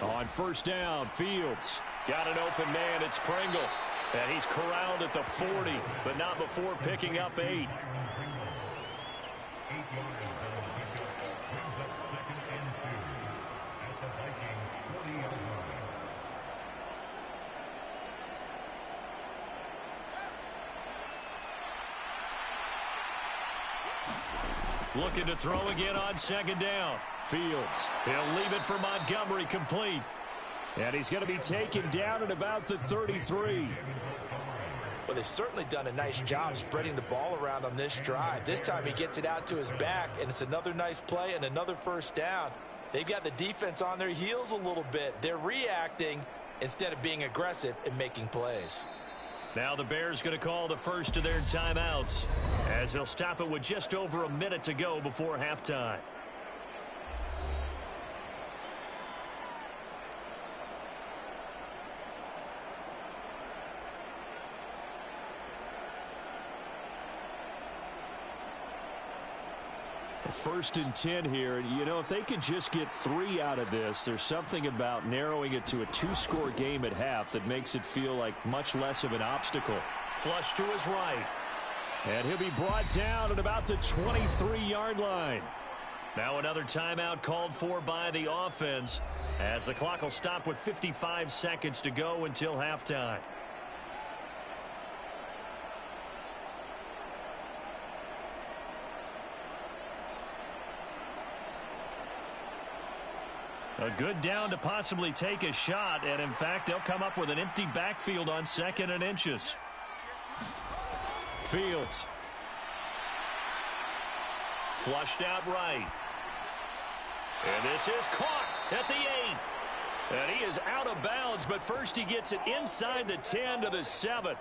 On first down, Fields. Got an open man, it's Pringle. And he's corralled at the 40, but not before picking up 8. Looking to throw again on second down. Fields, he'll leave it for Montgomery, complete. And he's going to be taken down at about the 33. Well, they've certainly done a nice job spreading the ball around on this drive. This time he gets it out to his back, and it's another nice play and another first down. They've got the defense on their heels a little bit. They're reacting instead of being aggressive and making plays. Now the Bears going to call the first of their timeouts as they'll stop it with just over a minute to go before halftime. First and 10 here. You know, if they could just get 3 out of this, there's something about narrowing it to a 2-score game at half that makes it feel like much less of an obstacle. Flush to his right. And he'll be brought down at about the 23-yard line. Now another timeout called for by the offense as the clock will stop with 55 seconds to go until halftime. A good down to possibly take a shot, and in fact, they'll come up with an empty backfield on 2nd and inches. Fields. Flushed out right. And this is caught at the 8. And he is out of bounds, but first he gets it inside the 10 to the 7.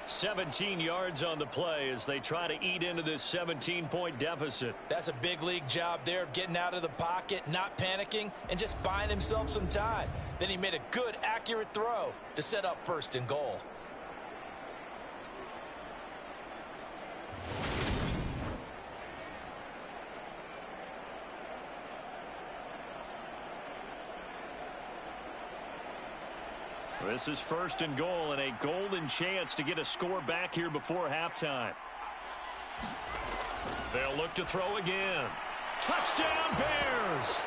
17 yards on the play as they try to eat into this 17-point deficit. That's a big league job there of getting out of the pocket, not panicking, and just buying himself some time. Then he made a good, accurate throw to set up 1st and goal. This is 1st and goal and a golden chance to get a score back here before halftime. They'll look to throw again. Touchdown Bears!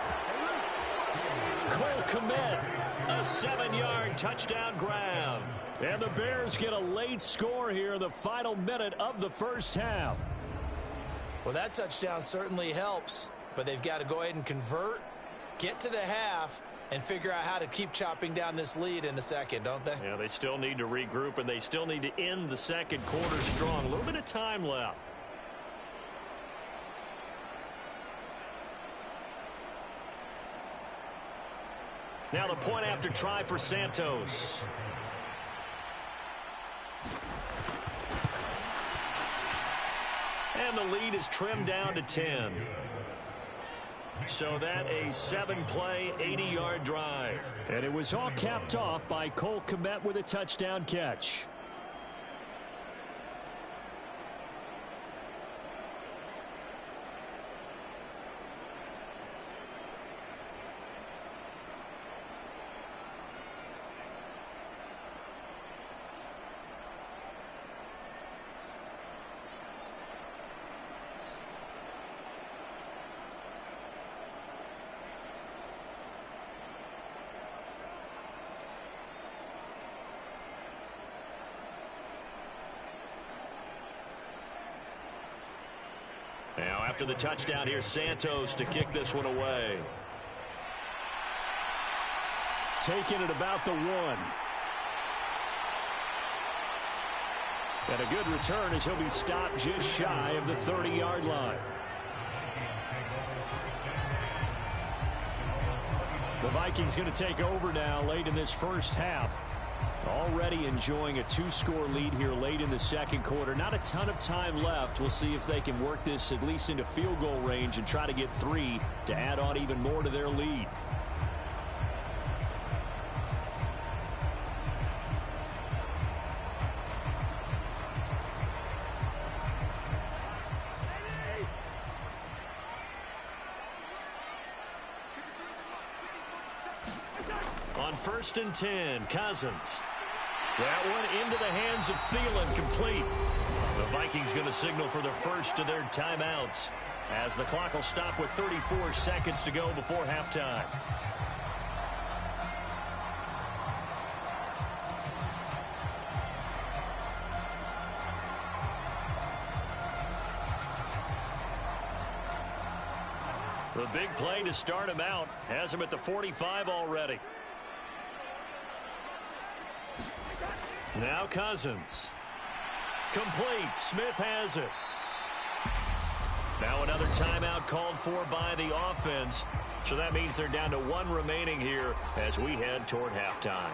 Cole Kmet, a 7-yard touchdown grab. And the Bears get a late score here in the final minute of the first half. Well, that touchdown certainly helps, but they've got to go ahead and convert, get to the half, and figure out how to keep chopping down this lead in the second, don't they? Yeah, they still need to regroup, and they still need to end the second quarter strong. A little bit of time left. Now the point after try for Santos. And the lead is trimmed down to 10. So that a 7-play, 80-yard drive. And it was all capped off by Cole Kmet with a touchdown catch. Now after the touchdown, here's Santos to kick this one away. Taken at about the 1. And a good return as he'll be stopped just shy of the 30-yard line. The Vikings going to take over now late in this first half. Already enjoying a 2-score lead here late in the second quarter. Not a ton of time left. We'll see if they can work this at least into field goal range and try to get 3 to add on even more to their lead. on 1st and 10. Cousins. That one into the hands of Thielen, complete. The Vikings going to signal for the first of their timeouts as the clock will stop with 34 seconds to go before halftime. The big play to start him out has him at the 45 already. Now Cousins. Complete. Smith has it. Now another timeout called for by the offense. So that means they're down to one remaining here as we head toward halftime.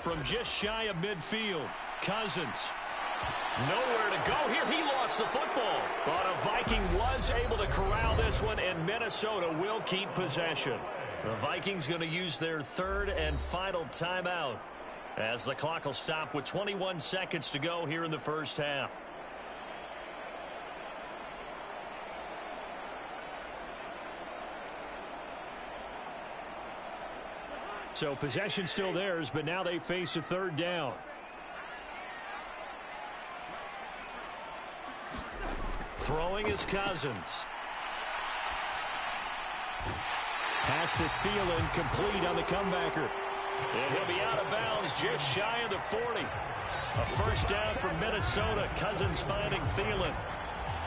From just shy of midfield, Cousins. Nowhere to go here. He lost the football. But a Viking was able to corral this one, and Minnesota will keep possession. The Vikings going to use their third and final timeout as the clock will stop with 21 seconds to go here in the first half. So possession still theirs, but now they face a third down. Throwing is Cousins. Pass to Thielen, complete on the comebacker. And he'll be out of bounds just shy of the 40. A first down from Minnesota. Cousins finding Thielen.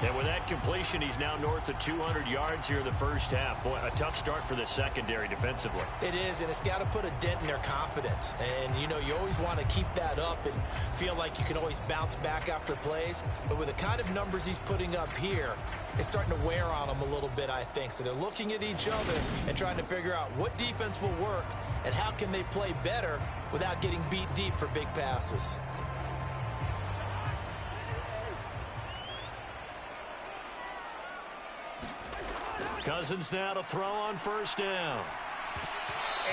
And with that completion, he's now north of 200 yards here in the first half. Boy, a tough start for the secondary defensively. It is, and it's got to put a dent in their confidence. And, you know, you always want to keep that up and feel like you can always bounce back after plays. But with the kind of numbers he's putting up here, it's starting to wear on them a little bit, I think. So they're looking at each other and trying to figure out what defense will work and how can they play better without getting beat deep for big passes. Cousins now to throw on first down.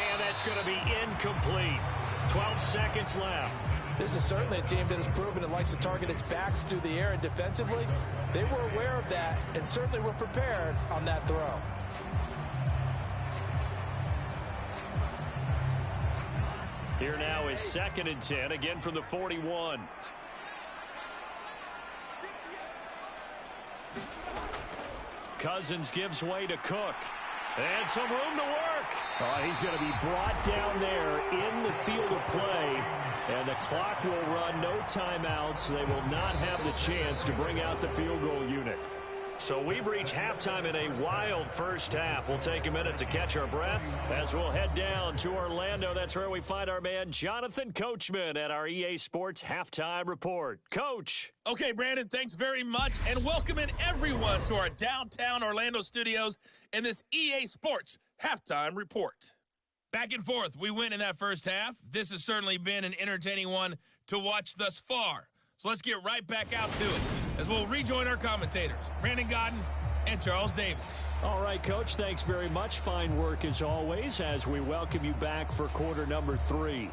And that's going to be incomplete. 12 seconds left. This is certainly a team that has proven it likes to target its backs through the air, and defensively, they were aware of that and certainly were prepared on that throw. Here now is 2nd and 10, again from the 41. Cousins gives way to Cook. And some room to work. He's going to be brought down there in the field of play. And the clock will run, no timeouts. They will not have the chance to bring out the field goal unit. So we've reached halftime in a wild first half. We'll take a minute to catch our breath as we'll head down to Orlando. That's where we find our man Jonathan Coachman at our EA Sports Halftime Report. Coach. Okay, Brandon, thanks very much, and welcoming everyone to our downtown Orlando studios in this EA Sports Halftime Report. Back and forth, we win in that first half. This has certainly been an entertaining one to watch thus far. So let's get right back out to it as we'll rejoin our commentators, Brandon Godden and Charles Davis. All right, Coach, thanks very much. Fine work as always as we welcome you back for quarter number 3.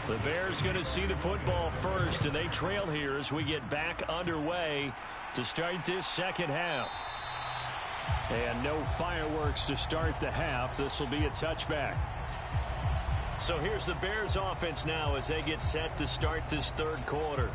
The Bears going to see the football first, and they trail here as we get back underway to start this second half. And no fireworks to start the half. This will be a touchback. So here's the Bears offense now as they get set to start this third quarter.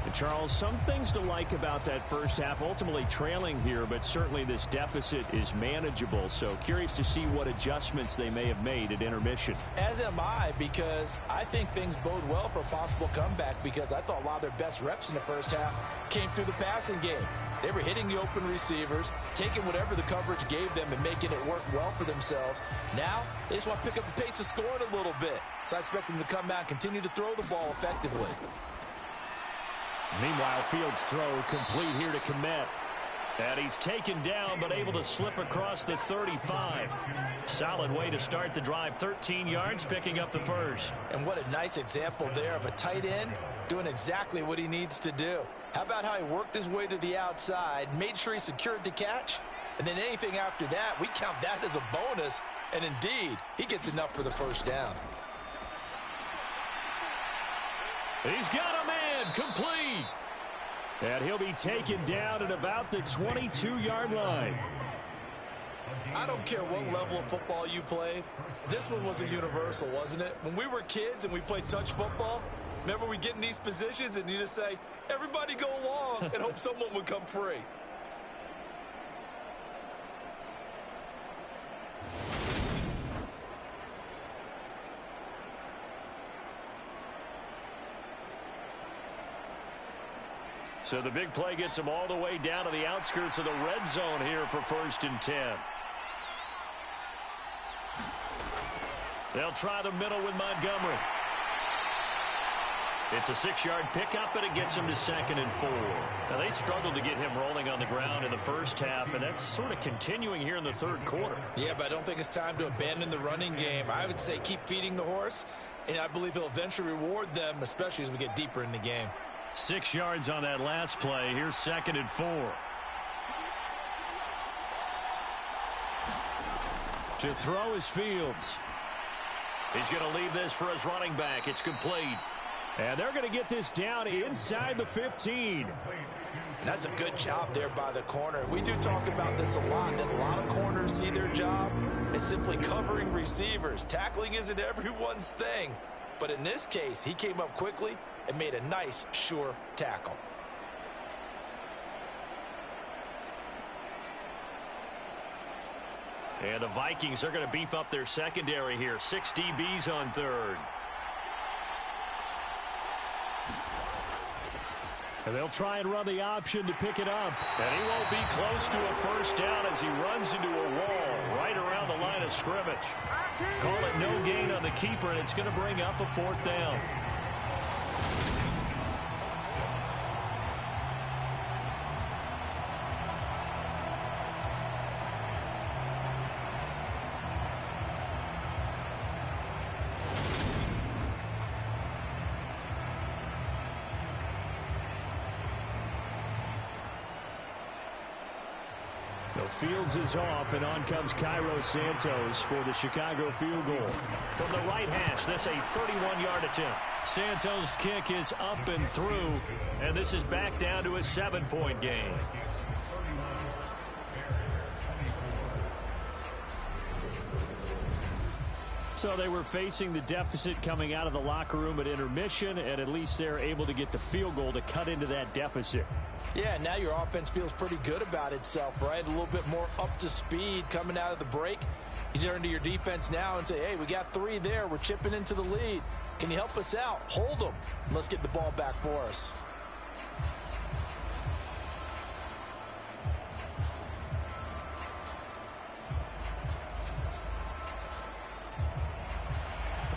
And Charles, some things to like about that first half. Ultimately trailing here, but certainly this deficit is manageable. So curious to see what adjustments they may have made at intermission. As am I, because I think things bode well for a possible comeback, because I thought a lot of their best reps in the first half came through the passing game. They were hitting the open receivers, taking whatever the coverage gave them and making it work well for themselves. Now, they just want to pick up the pace of scoring a little bit. So I expect them to come out and continue to throw the ball effectively. Meanwhile, Fields' throw complete here to Komet. And he's taken down, but able to slip across the 35. Solid way to start the drive. 13 yards, picking up the first. And what a nice example there of a tight end doing exactly what he needs to do. How about how he worked his way to the outside, made sure he secured the catch, and then anything after that, we count that as a bonus. And indeed, he gets enough for the first down. He's got a man, complete. And he'll be taken down at about the 22-yard line. I don't care what level of football you played. This one was a universal, wasn't it? When we were kids and we played touch football, remember we get in these positions and you just say, everybody go along, and hope someone would come free. So the big play gets them all the way down to the outskirts of the red zone here for 1st and 10. They'll try the middle with Montgomery. It's a 6-yard pickup, but it gets him to 2nd and 4. Now, they struggled to get him rolling on the ground in the first half, and that's sort of continuing here in the third quarter. Yeah, but I don't think it's time to abandon the running game. I would say keep feeding the horse, and I believe he'll eventually reward them, especially as we get deeper in the game. 6 yards on that last play. Here's 2nd and 4. To throw is Fields. He's going to leave this for his running back. It's complete. And they're going to get this down inside the 15. And that's a good job there by the corner. We do talk about this a lot, that a lot of corners see their job as simply covering receivers. Tackling isn't everyone's thing. But in this case, he came up quickly and made a nice, sure tackle. And the Vikings are going to beef up their secondary here. 6 DBs on third. And they'll try and run the option to pick it up. And he won't be close to a first down as he runs into a wall right around the line of scrimmage. Call it no gain on the keeper, and it's going to bring up a 4th down. Fields is off, and on comes Cairo Santos for the Chicago field goal. From the right hash, this a 31-yard attempt. Santos' kick is up and through, and this is back down to a 7-point game. So they were facing the deficit coming out of the locker room at intermission, and at least they're able to get the field goal to cut into that deficit. Yeah, now your offense feels pretty good about itself, right? A little bit more up to speed coming out of the break. You turn to your defense now and say, hey, we got 3 there. We're chipping into the lead. Can you help us out? Hold them. And let's get the ball back for us.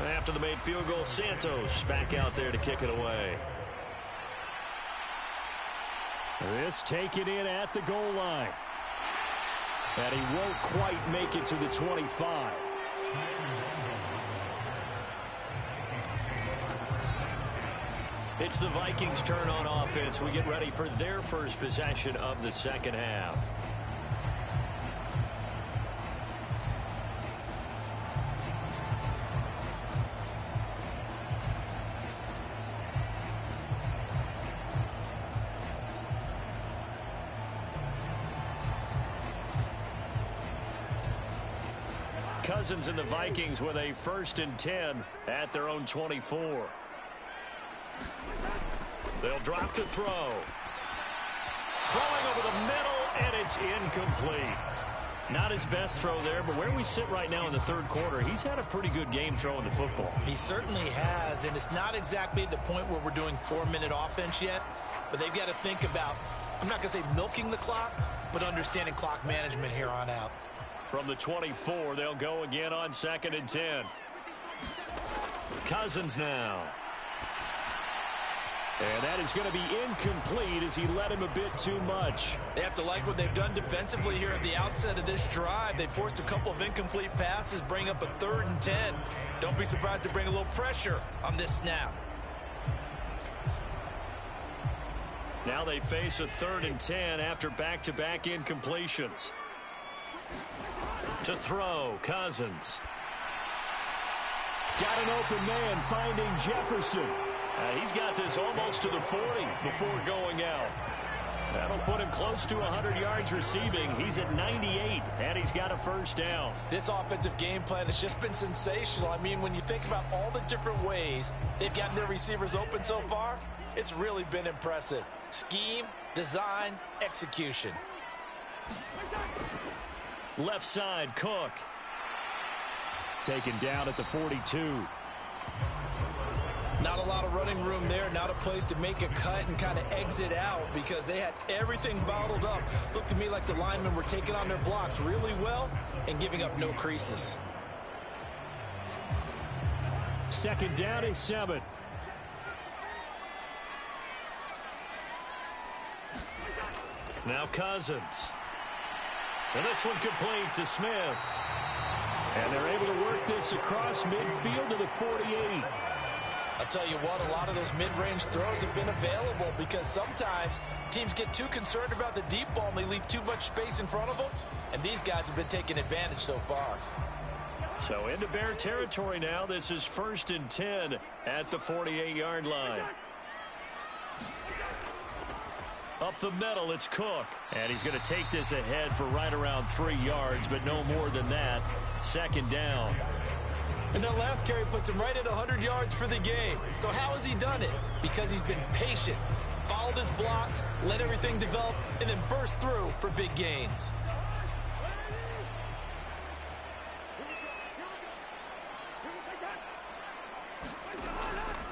After the made field goal, Santos back out there to kick it away. This taken in at the goal line. And he won't quite make it to the 25. It's the Vikings' turn on offense. We get ready for their first possession of the second half. Cousins and the Vikings with a 1st and 10 at their own 24. They'll drop the throw. Throwing over the middle, and it's incomplete. Not his best throw there, but where we sit right now in the third quarter, he's had a pretty good game throwing the football. He certainly has, and it's not exactly at the point where we're doing 4-minute offense yet, but they've got to think about, I'm not going to say milking the clock, but understanding clock management here on out. From the 24, they'll go again on 2nd and 10. Cousins now. And that is going to be incomplete as he led him a bit too much. They have to like what they've done defensively here at the outset of this drive. They forced a couple of incomplete passes, bring up a 3rd and 10. Don't be surprised to bring a little pressure on this snap. Now they face a 3rd and 10 after back-to-back incompletions. To throw, Cousins. Got an open man, finding Jefferson. He's got this almost to the 40 before going out. That'll put him close to 100 yards receiving. He's at 98, and he's got a first down. This offensive game plan has just been sensational. I mean, when you think about all the different ways they've gotten their receivers open so far, it's really been impressive. Scheme, design, execution. Left side, Cook. Taken down at the 42. Not a lot of running room there, not a place to make a cut and kind of exit out because they had everything bottled up. Looked to me like the linemen were taking on their blocks really well and giving up no creases. 2nd down and 7. Now Cousins. And this one complete to Smith. And they're able to work this across midfield to the 48. I'll tell you what, a lot of those mid-range throws have been available because sometimes teams get too concerned about the deep ball and they leave too much space in front of them, and these guys have been taking advantage so far. So into Bear territory now. This is 1st and 10 at the 48-yard line. Up the middle, it's Cook. And he's going to take this ahead for right around 3 yards, but no more than that. 2nd down. And that last carry puts him right at 100 yards for the game. So how has he done it? Because he's been patient, followed his blocks, let everything develop, and then burst through for big gains.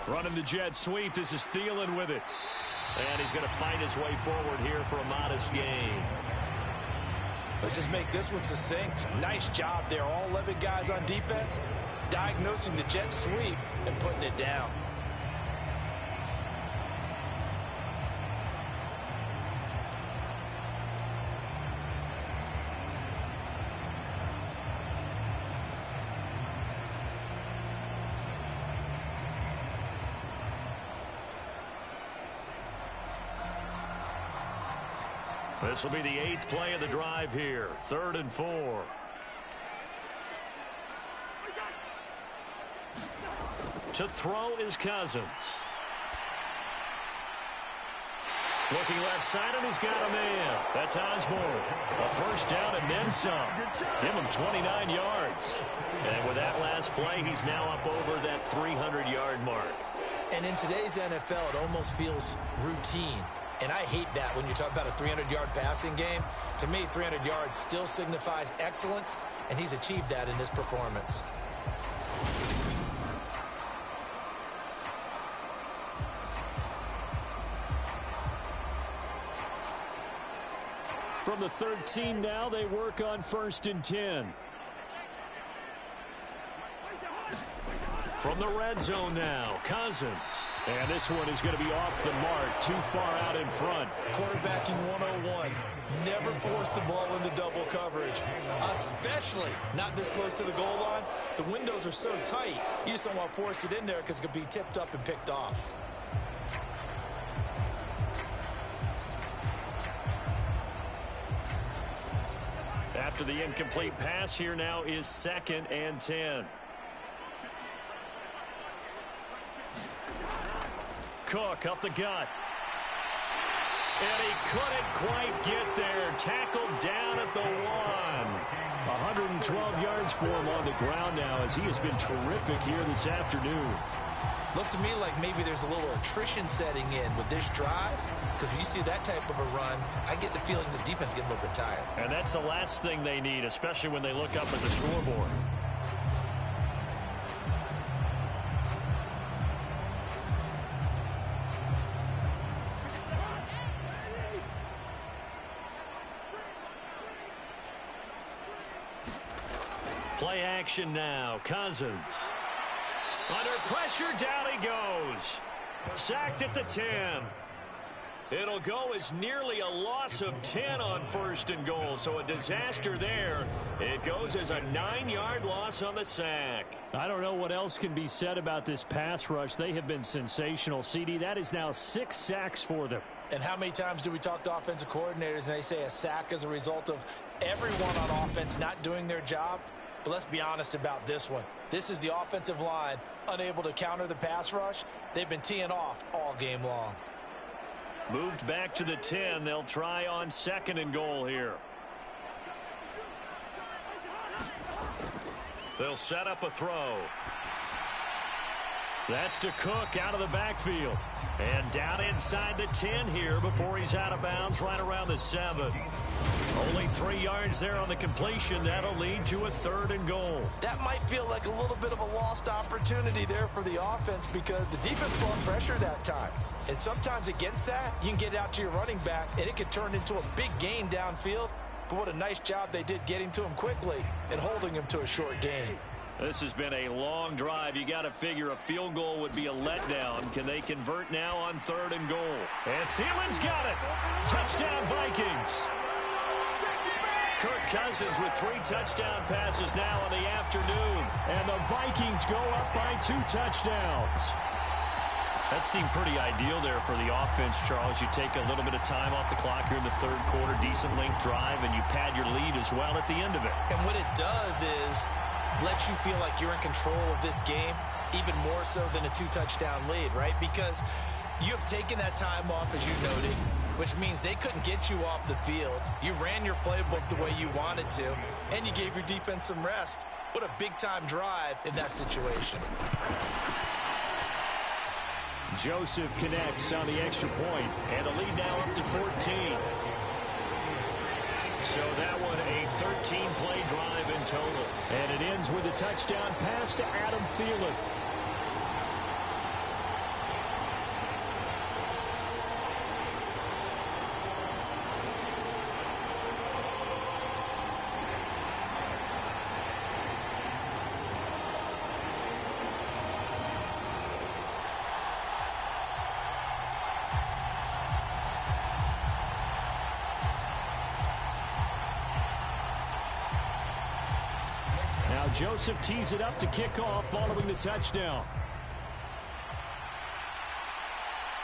Running the jet sweep. This is Thielen with it. And he's going to find his way forward here for a modest gain. Let's just make this one succinct. Nice job there. All 11 guys on defense diagnosing the jet sweep and putting it down. This will be the 8th play of the drive here. 3rd and 4. To throw is Cousins. Looking left side, and he's got a man. That's Osborne. A first down and then some. Give him 29 yards. And with that last play, he's now up over that 300-yard mark. And in today's NFL, it almost feels routine. And I hate that when you talk about a 300-yard passing game. To me, 300 yards still signifies excellence, and he's achieved that in this performance. From the 13 now, they work on 1st and 10. From the red zone now, Cousins. And this one is going to be off the mark, too far out in front. Quarterbacking 101. Never force the ball into double coverage, especially not this close to the goal line. The windows are so tight, you just don't want to force it in there because it could be tipped up and picked off. After the incomplete pass, here now is 2nd and 10. Cook up the gut. And he couldn't quite get there. Tackled down at the 1. 112 yards for him on the ground now as he has been terrific here this afternoon. Looks to me like maybe there's a little attrition setting in with this drive, because when you see that type of a run, I get the feeling the defense getting a little bit tired. And that's the last thing they need, especially when they look up at the scoreboard. Play action now. Cousins. Under pressure, down he goes. Sacked at the 10. It'll go as nearly a loss of 10 on 1st and goal, so a disaster there. It goes as a 9-yard loss on the sack. I don't know what else can be said about this pass rush. They have been sensational, CD. That is now 6 sacks for them. And how many times do we talk to offensive coordinators and they say a sack is a result of everyone on offense not doing their job? But let's be honest about this one. This is the offensive line unable to counter the pass rush. They've been teeing off all game long. Moved back to the 10. They'll try on 2nd and goal here. They'll set up a throw. That's to Cook out of the backfield. And down inside the 10 here before he's out of bounds right around the 7. Only 3 yards there on the completion. That'll lead to a 3rd and goal. That might feel like a little bit of a lost opportunity there for the offense because the defense brought pressure that time. And sometimes against that, you can get out to your running back, and it could turn into a big gain downfield. But what a nice job they did getting to him quickly and holding him to a short gain. This has been a long drive. You got to figure a field goal would be a letdown. Can they convert now on 3rd and goal? And Thielen's got it. Touchdown, Vikings. Kirk Cousins with 3 touchdown passes now in the afternoon. And the Vikings go up by 2 touchdowns. That seemed pretty ideal there for the offense, Charles. You take a little bit of time off the clock here in the 3rd quarter, decent length drive, and you pad your lead as well at the end of it. And what it does is let you feel like you're in control of this game, even more so than a 2-touchdown lead, right? Because you have taken that time off, as you noted, which means they couldn't get you off the field. You ran your playbook the way you wanted to, and you gave your defense some rest. What a big-time drive in that situation. Joseph connects on the extra point, and the lead now up to 14. So that one a 13-play drive in total. And it ends with a touchdown pass to Adam Thielen. Joseph tees it up to kick off following the touchdown.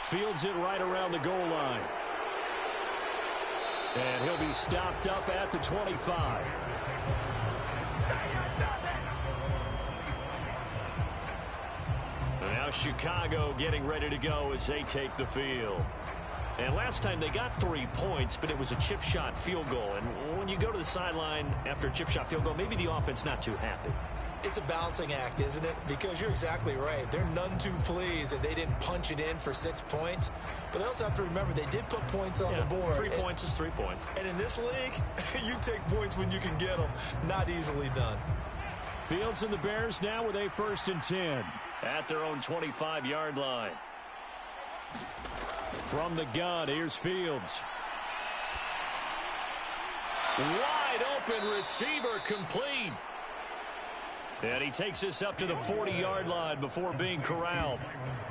Fields it right around the goal line. And he'll be stopped up at the 25. And now Chicago getting ready to go as they take the field. And last time they got 3 points, but it was a chip shot field goal. And when you go to the sideline after a chip shot field goal, maybe the offense not too happy. It's a balancing act, isn't it? Because you're exactly right. They're none too pleased that they didn't punch it in for 6 points. But they also have to remember they did put points on the board. 3 points is 3 points. And in this league, you take points when you can get them. Not easily done. Fields and the Bears now with a 1st and 10. At their own 25-yard line. From the gun, here's Fields. Wide open receiver complete. And he takes this up to the 40-yard line before being corralled.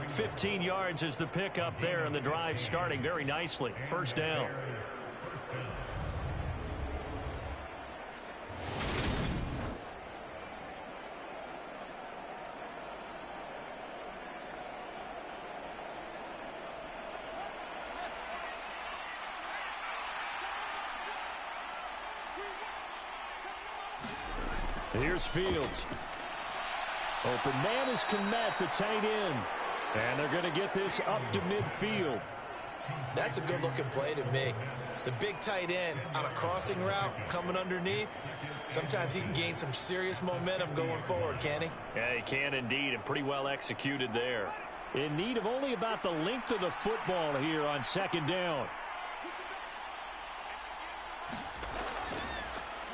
15 yards is the pickup there, and the drive starting very nicely. 1st down. Here's Fields. Open man is Komet, the tight end. And they're going to get this up to midfield. That's a good-looking play to me. The big tight end on a crossing route coming underneath, sometimes he can gain some serious momentum going forward, can he? Yeah, he can indeed, and pretty well executed there. In need of only about the length of the football here on second down.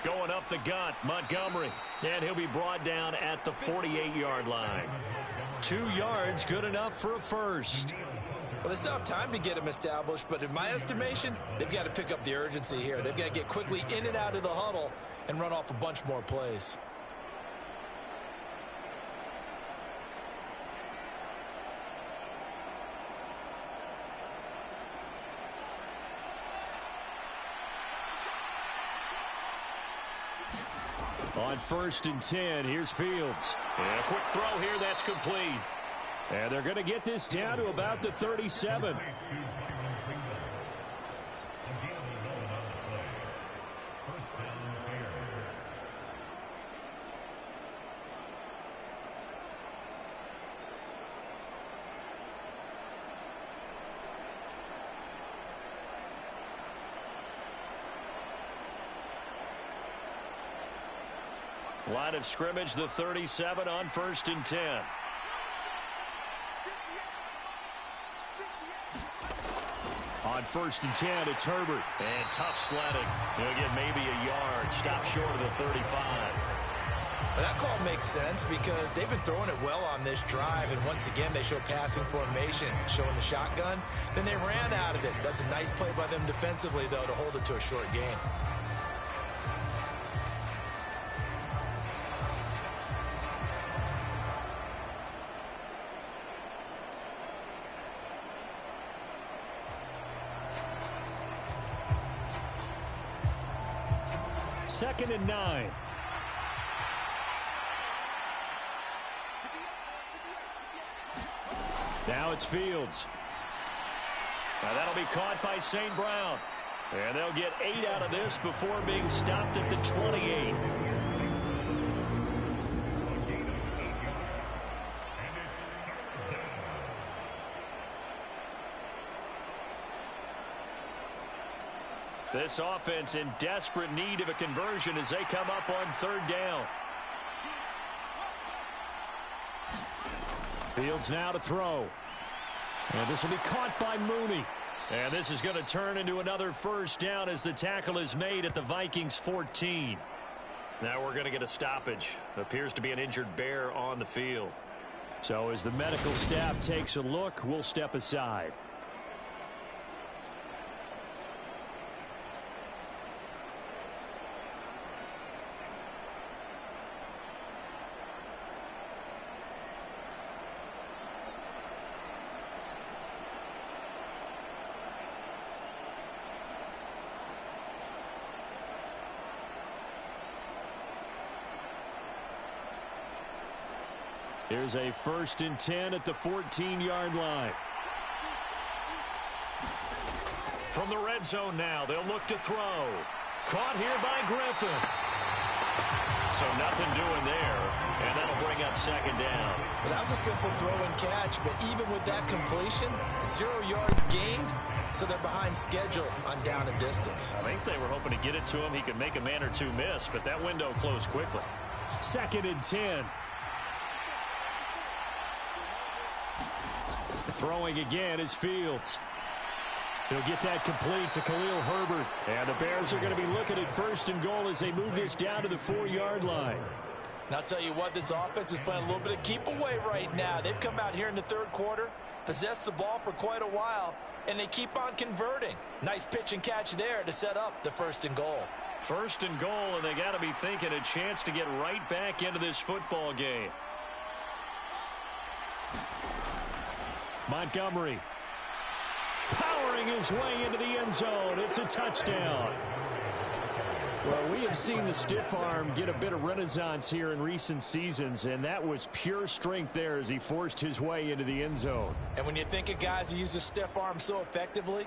Going up the gut, Montgomery. And he'll be brought down at the 48-yard line. 2 yards, good enough for a first. Well, they still have time to get him established, but in my estimation, they've got to pick up the urgency here. They've got to get quickly in and out of the huddle and run off a bunch more plays. On 1st and 10, here's Fields. And a quick throw here, that's complete. And they're going to get this down to about the 37. Line of scrimmage, the 37 on 1st and 10. On 1st and 10, it's Herbert. And tough sledding. He'll get maybe a yard. Stop short of the 35. Well, that call makes sense because they've been throwing it well on this drive, and once again they show passing formation, showing the shotgun. Then they ran out of it. That's a nice play by them defensively, though, to hold it to a short gain. Second and 9. Now it's Fields. Now that'll be caught by St. Brown. And they'll get 8 out of this before being stopped at the 28. This offense in desperate need of a conversion as they come up on 3rd down. Fields now to throw. And this will be caught by Mooney. And this is going to turn into another first down as the tackle is made at the Vikings 14. Now we're going to get a stoppage. Appears to be an injured Bear on the field. So as the medical staff takes a look, we'll step aside. Here's a 1st and 10 at the 14-yard line. From the red zone now, they'll look to throw. Caught here by Griffin. So nothing doing there, and that'll bring up 2nd down. Well, that was a simple throw and catch, but even with that completion, 0 yards gained, so they're behind schedule on down and distance. I think they were hoping to get it to him. He could make a man or two miss, but that window closed quickly. 2nd and 10. Throwing again is Fields. He'll get that complete to Khalil Herbert. And the Bears are going to be looking at 1st and goal as they move this down to the 4-yard line. And I'll tell you what, this offense is playing a little bit of keep away right now. They've come out here in the 3rd quarter, possessed the ball for quite a while, and they keep on converting. Nice pitch and catch there to set up the 1st and goal. 1st and goal, and they got to be thinking a chance to get right back into this football game. Montgomery powering his way into the end zone. It's a touchdown. Well, we have seen the stiff arm get a bit of renaissance here in recent seasons, and that was pure strength there as he forced his way into the end zone. And when you think of guys who use the stiff arm so effectively,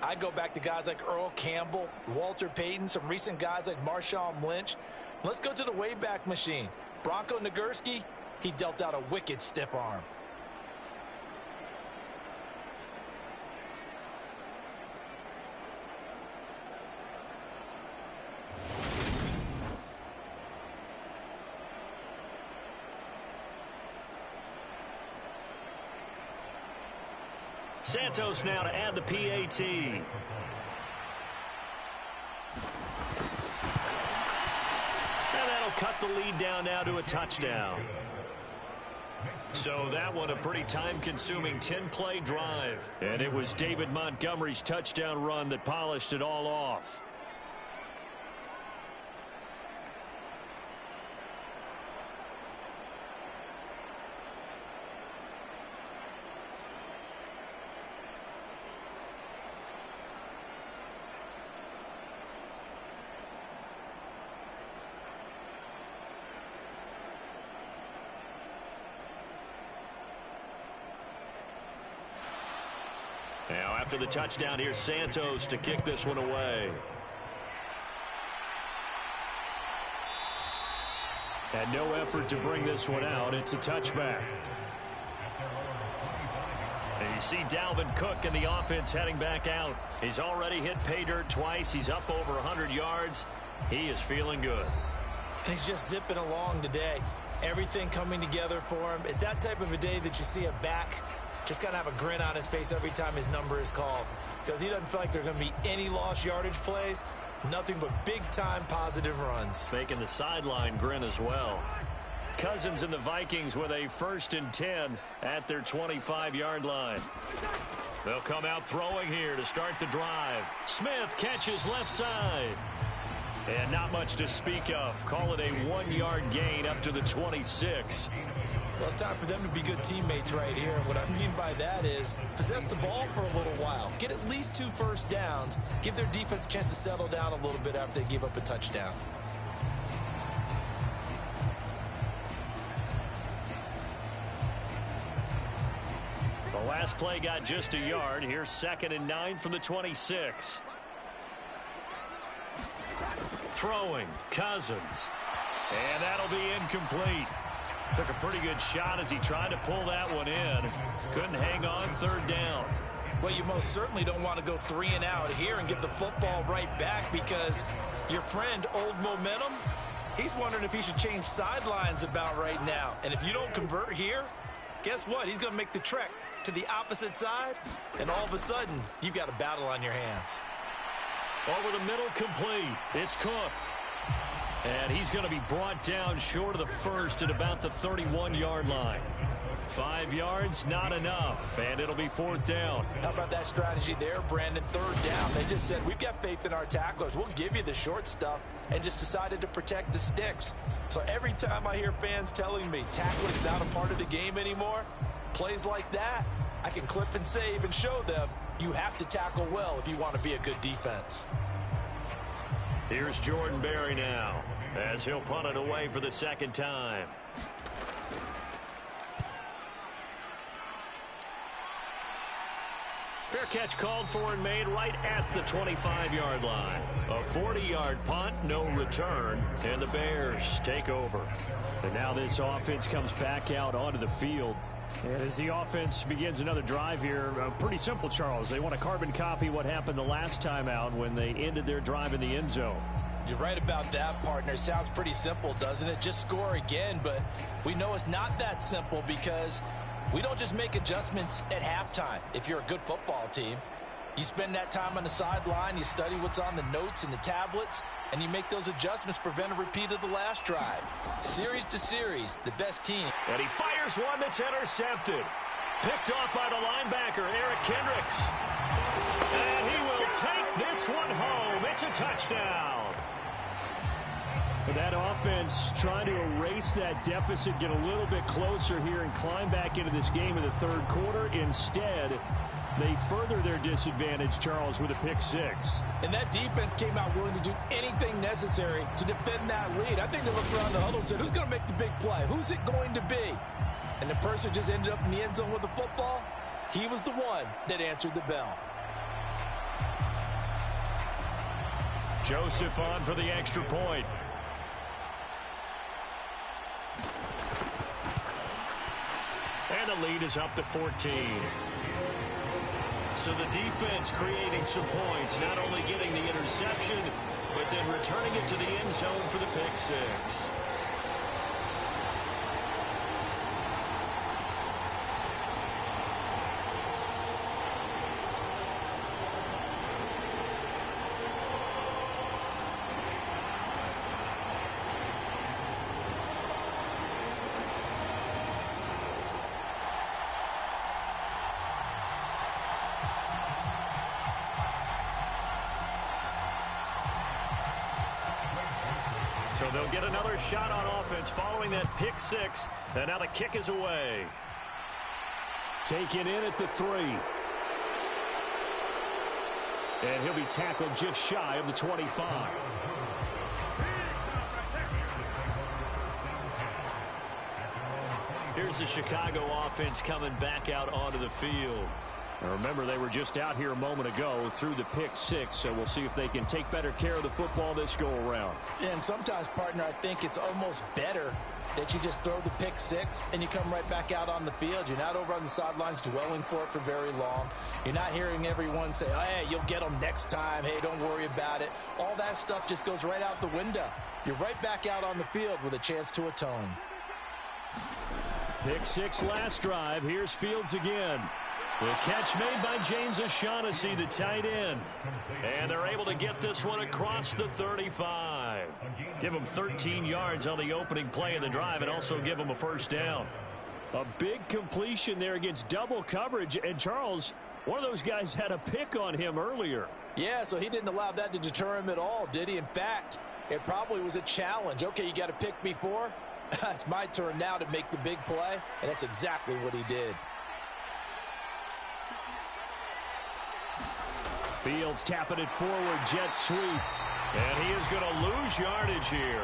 I go back to guys like Earl Campbell, Walter Payton, some recent guys like Marshawn Lynch. Let's go to the Wayback Machine. Bronco Nagurski, he dealt out a wicked stiff arm. Santos now to add the PAT. And that'll cut the lead down now to a touchdown. So that one a pretty time-consuming 10-play drive. And it was David Montgomery's touchdown run that polished it all off. Now, after the touchdown, here's Santos to kick this one away. And no effort to bring this one out. It's a touchback. And you see Dalvin Cook in the offense heading back out. He's already hit pay dirt twice. He's up over 100 yards. He is feeling good. And he's just zipping along today. Everything coming together for him. It's that type of a day that you see a back just kind of have a grin on his face every time his number is called, because he doesn't feel like there are going to be any lost yardage plays, nothing but big-time positive runs. Making the sideline grin as well. Cousins and the Vikings with a 1st and 10 at their 25-yard line. They'll come out throwing here to start the drive. Smith catches left side. And not much to speak of. Call it a 1-yard gain up to the 26. Well, it's time for them to be good teammates right here. And what I mean by that is possess the ball for a little while. Get at least 2 first downs. Give their defense a chance to settle down a little bit after they give up a touchdown. The last play got just a yard. Here's 2nd and 9 from the 26. Throwing, Cousins. And that'll be incomplete. Took a pretty good shot as he tried to pull that one in. Couldn't hang on 3rd down. Well, you most certainly don't want to go 3 and out here and give the football right back, because your friend, Old Momentum, he's wondering if he should change sidelines about right now. And if you don't convert here, guess what? He's going to make the trek to the opposite side, and all of a sudden, you've got a battle on your hands. Over the middle, complete. It's Cook. And he's going to be brought down short of the first at about the 31-yard line. 5 yards, not enough, and it'll be 4th down. How about that strategy there, Brandon? 3rd down. They just said, we've got faith in our tacklers. We'll give you the short stuff, and just decided to protect the sticks. So every time I hear fans telling me tackling's not a part of the game anymore, plays like that, I can clip and save and show them you have to tackle well if you want to be a good defense. Here's Jordan Berry now, as he'll punt it away for the 2nd time. Fair catch called for and made right at the 25-yard line. A 40-yard punt, no return, and the Bears take over. And now this offense comes back out onto the field. And as the offense begins another drive here, pretty simple, Charles. They want to carbon copy what happened the last time out when they ended their drive in the end zone. You're right about that, partner. Sounds pretty simple, doesn't it? Just score again, but we know it's not that simple, because we don't just make adjustments at halftime. If you're a good football team, you spend that time on the sideline, you study what's on the notes and the tablets, and you make those adjustments to prevent a repeat of the last drive. Series to series, the best team. And he fires one that's intercepted. Picked off by the linebacker, Eric Kendricks. And he will take this one home. It's a touchdown. But that offense trying to erase that deficit, get a little bit closer here and climb back into this game in the 3rd quarter. Instead, they further their disadvantage, Charles, with a pick 6. And that defense came out willing to do anything necessary to defend that lead. I think they looked around the huddle and said, who's going to make the big play? Who's it going to be? And the person just ended up in the end zone with the football. He was the one that answered the bell. Joseph on for the extra point. And the lead is up to 14. So the defense creating some points, not only getting the interception, but then returning it to the end zone for the pick 6. So they'll get another shot on offense following that pick six. And now the kick is away. Taken in at the 3. And he'll be tackled just shy of the 25. Here's the Chicago offense coming back out onto the field. Now remember, they were just out here a moment ago through the pick six, so we'll see if they can take better care of the football this go-around. And sometimes, partner, I think it's almost better that you just throw the pick six and you come right back out on the field. You're not over on the sidelines dwelling for it for very long. You're not hearing everyone say, oh, hey, you'll get them next time. Hey, don't worry about it. All that stuff just goes right out the window. You're right back out on the field with a chance to atone. Pick six last drive. Here's Fields again. The catch made by James O'Shaughnessy, the tight end. And they're able to get this one across the 35. Give them 13 yards on the opening play of the drive and also give them a first down. A big completion there against double coverage. And Charles, one of those guys had a pick on him earlier. Yeah, so he didn't allow that to deter him at all, did he? In fact, it probably was a challenge. Okay, you got a pick before? It's my turn now to make the big play. And that's exactly what he did. Fields tapping it forward, jet sweep. And he is going to lose yardage here.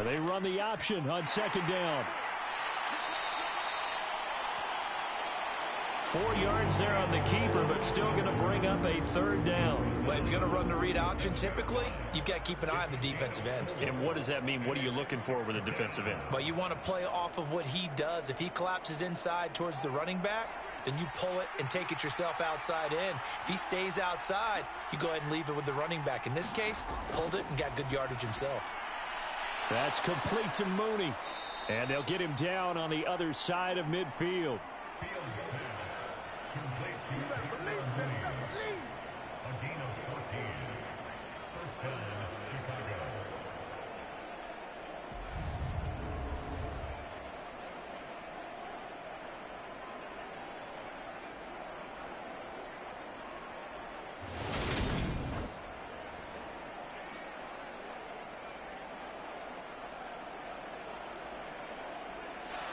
They run the option on second down. 4 yards there on the keeper, but still going to bring up a third down. Well, if you're going to run the read option, typically, you've got to keep an eye on the defensive end. And what does that mean? What are you looking for with a defensive end? Well, you want to play off of what he does. If he collapses inside towards the running back, then you pull it and take it yourself outside in. If he stays outside, you go ahead and leave it with the running back. In this case, pulled it and got good yardage himself. That's complete to Mooney. And they'll get him down on the other side of midfield.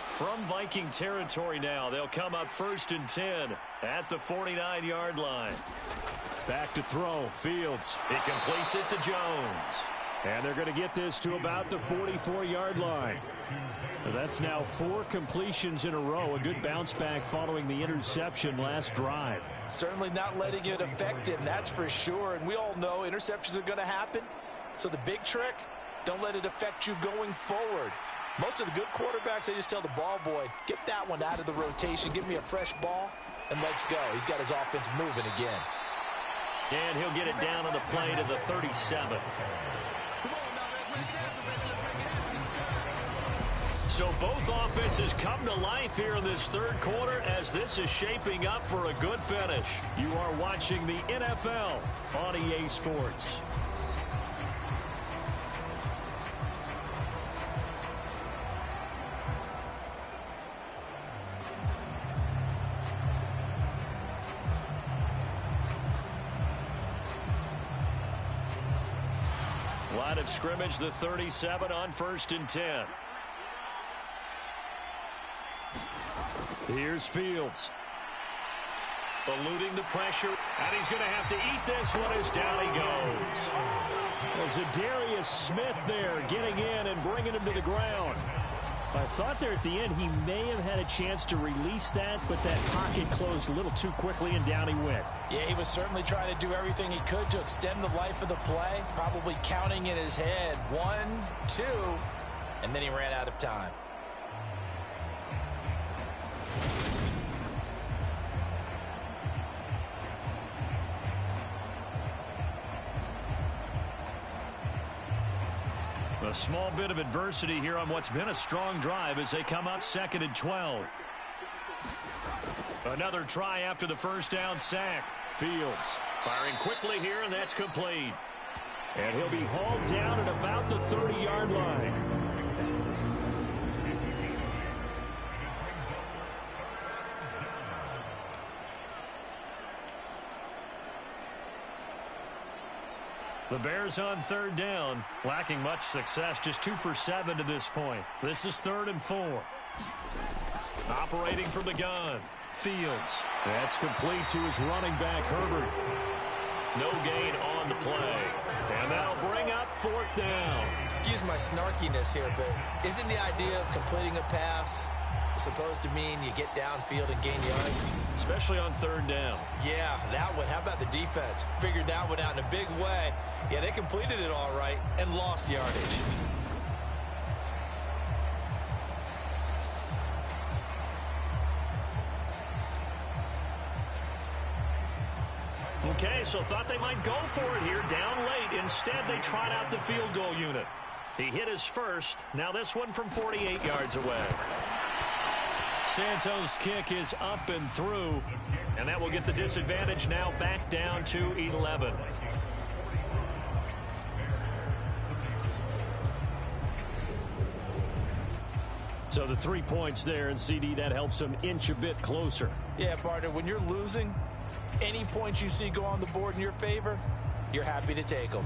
From Viking territory now, they'll come up 1st and 10 at the 49-yard line. Back to throw, Fields. He completes it to Jones. And they're going to get this to about the 44-yard line. That's now 4 completions in a row. A good bounce back following the interception last drive. Certainly not letting it affect him, that's for sure. And we all know interceptions are going to happen. So the big trick, don't let it affect you going forward. Most of the good quarterbacks, they just tell the ball boy, get that one out of the rotation, give me a fresh ball, and let's go. He's got his offense moving again. And he'll get it down on the play to the 37. So both offenses come to life here in this third quarter as this is shaping up for a good finish. You are watching the NFL on EA Sports. Line of scrimmage, the 37 on 1st and 10. Here's Fields. Eluding the pressure, and he's going to have to eat this one as down he goes. There's a Darius Smith there getting in and bringing him to the ground. I thought there at the end he may have had a chance to release that, but that pocket closed a little too quickly and down he went. Yeah, he was certainly trying to do everything he could to extend the life of the play, probably counting in his head 1, 2, and then he ran out of time. A small bit of adversity here on what's been a strong drive as they come up 2nd and 12. Another try after the first down sack. Fields firing quickly here, and that's complete. And he'll be hauled down at about the 30-yard line. The Bears on 3rd down, lacking much success, just 2 for 7 to this point. This is 3rd and 4. Operating from the gun, Fields. That's complete to his running back, Herbert. No gain on the play. And that'll bring up 4th down. Excuse my snarkiness here, but isn't the idea of completing a pass supposed to mean you get downfield and gain yards? Especially on 3rd down. Yeah, that one. How about the defense? Figured that one out in a big way. Yeah, they completed it all right and lost yardage. Okay, so thought they might go for it here, down late. Instead, they trot out the field goal unit. He hit his first. Now this one from 48 yards away. Santos' kick is up and through, and that will get the disadvantage now back down to 11. So the 3 points there, and CD, that helps him inch a bit closer. Yeah, partner, when you're losing, any points you see go on the board in your favor, you're happy to take them.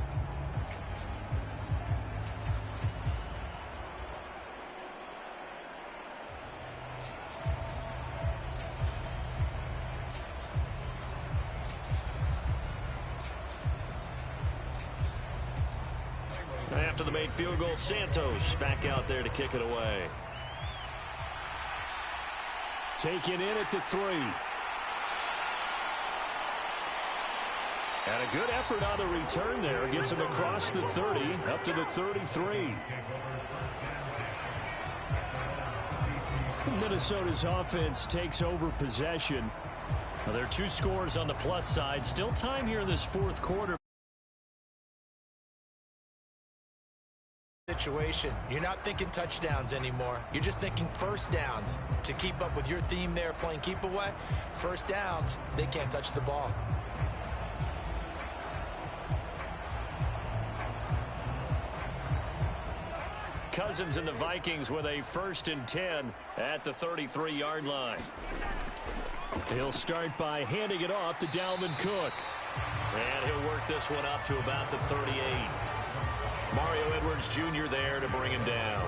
After the made field goal, Santos back out there to kick it away. Taken in at the 3. And a good effort on the return there. Gets him across the 30, up to the 33. Minnesota's offense takes over possession. Now, there are 2 scores on the plus side. Still time here in this 4th quarter. Situation. You're not thinking touchdowns anymore. You're just thinking first downs. To keep up with your theme there, playing keep away, first downs, they can't touch the ball. Cousins and the Vikings with a 1st and 10 at the 33-yard line. He'll start by handing it off to Dalvin Cook. And he'll work this one up to about the 38. Mario Edwards Jr. there to bring him down.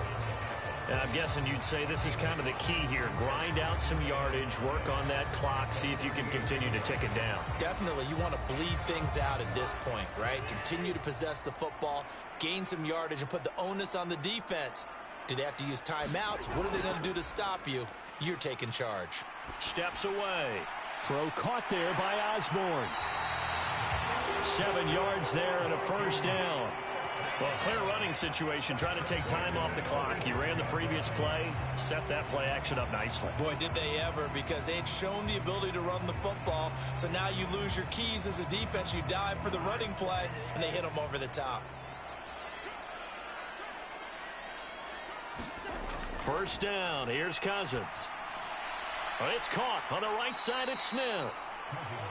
And I'm guessing you'd say this is kind of the key here. Grind out some yardage, work on that clock, see if you can continue to tick it down. Definitely. You want to bleed things out at this point, right? Continue to possess the football, gain some yardage, and put the onus on the defense. Do they have to use timeouts? What are they going to do to stop you? You're taking charge. Steps away. Throw caught there by Osborne. 7 yards there and a first down. Well, clear running situation, trying to take time off the clock. He ran the previous play, set that play action up nicely. Boy, did they ever, because they'd shown the ability to run the football. So now you lose your keys as a defense. You dive for the running play, and they hit them over the top. First down. Here's Cousins. Well, it's caught on the right side at Smith.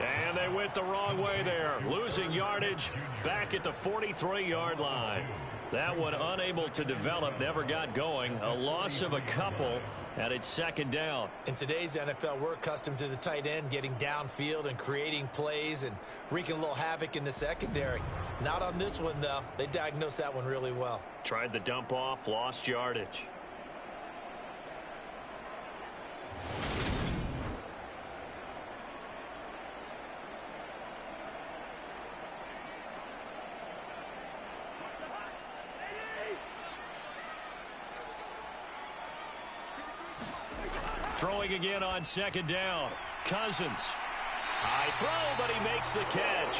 And they went the wrong way there. Losing yardage back at the 43-yard line. That one unable to develop, never got going. A loss of a couple, and it's 2nd down. In today's NFL, we're accustomed to the tight end getting downfield and creating plays and wreaking a little havoc in the secondary. Not on this one, though. They diagnosed that one really well. Tried the dump off, lost yardage. Throwing again on 2nd down. Cousins. High throw, but he makes the catch.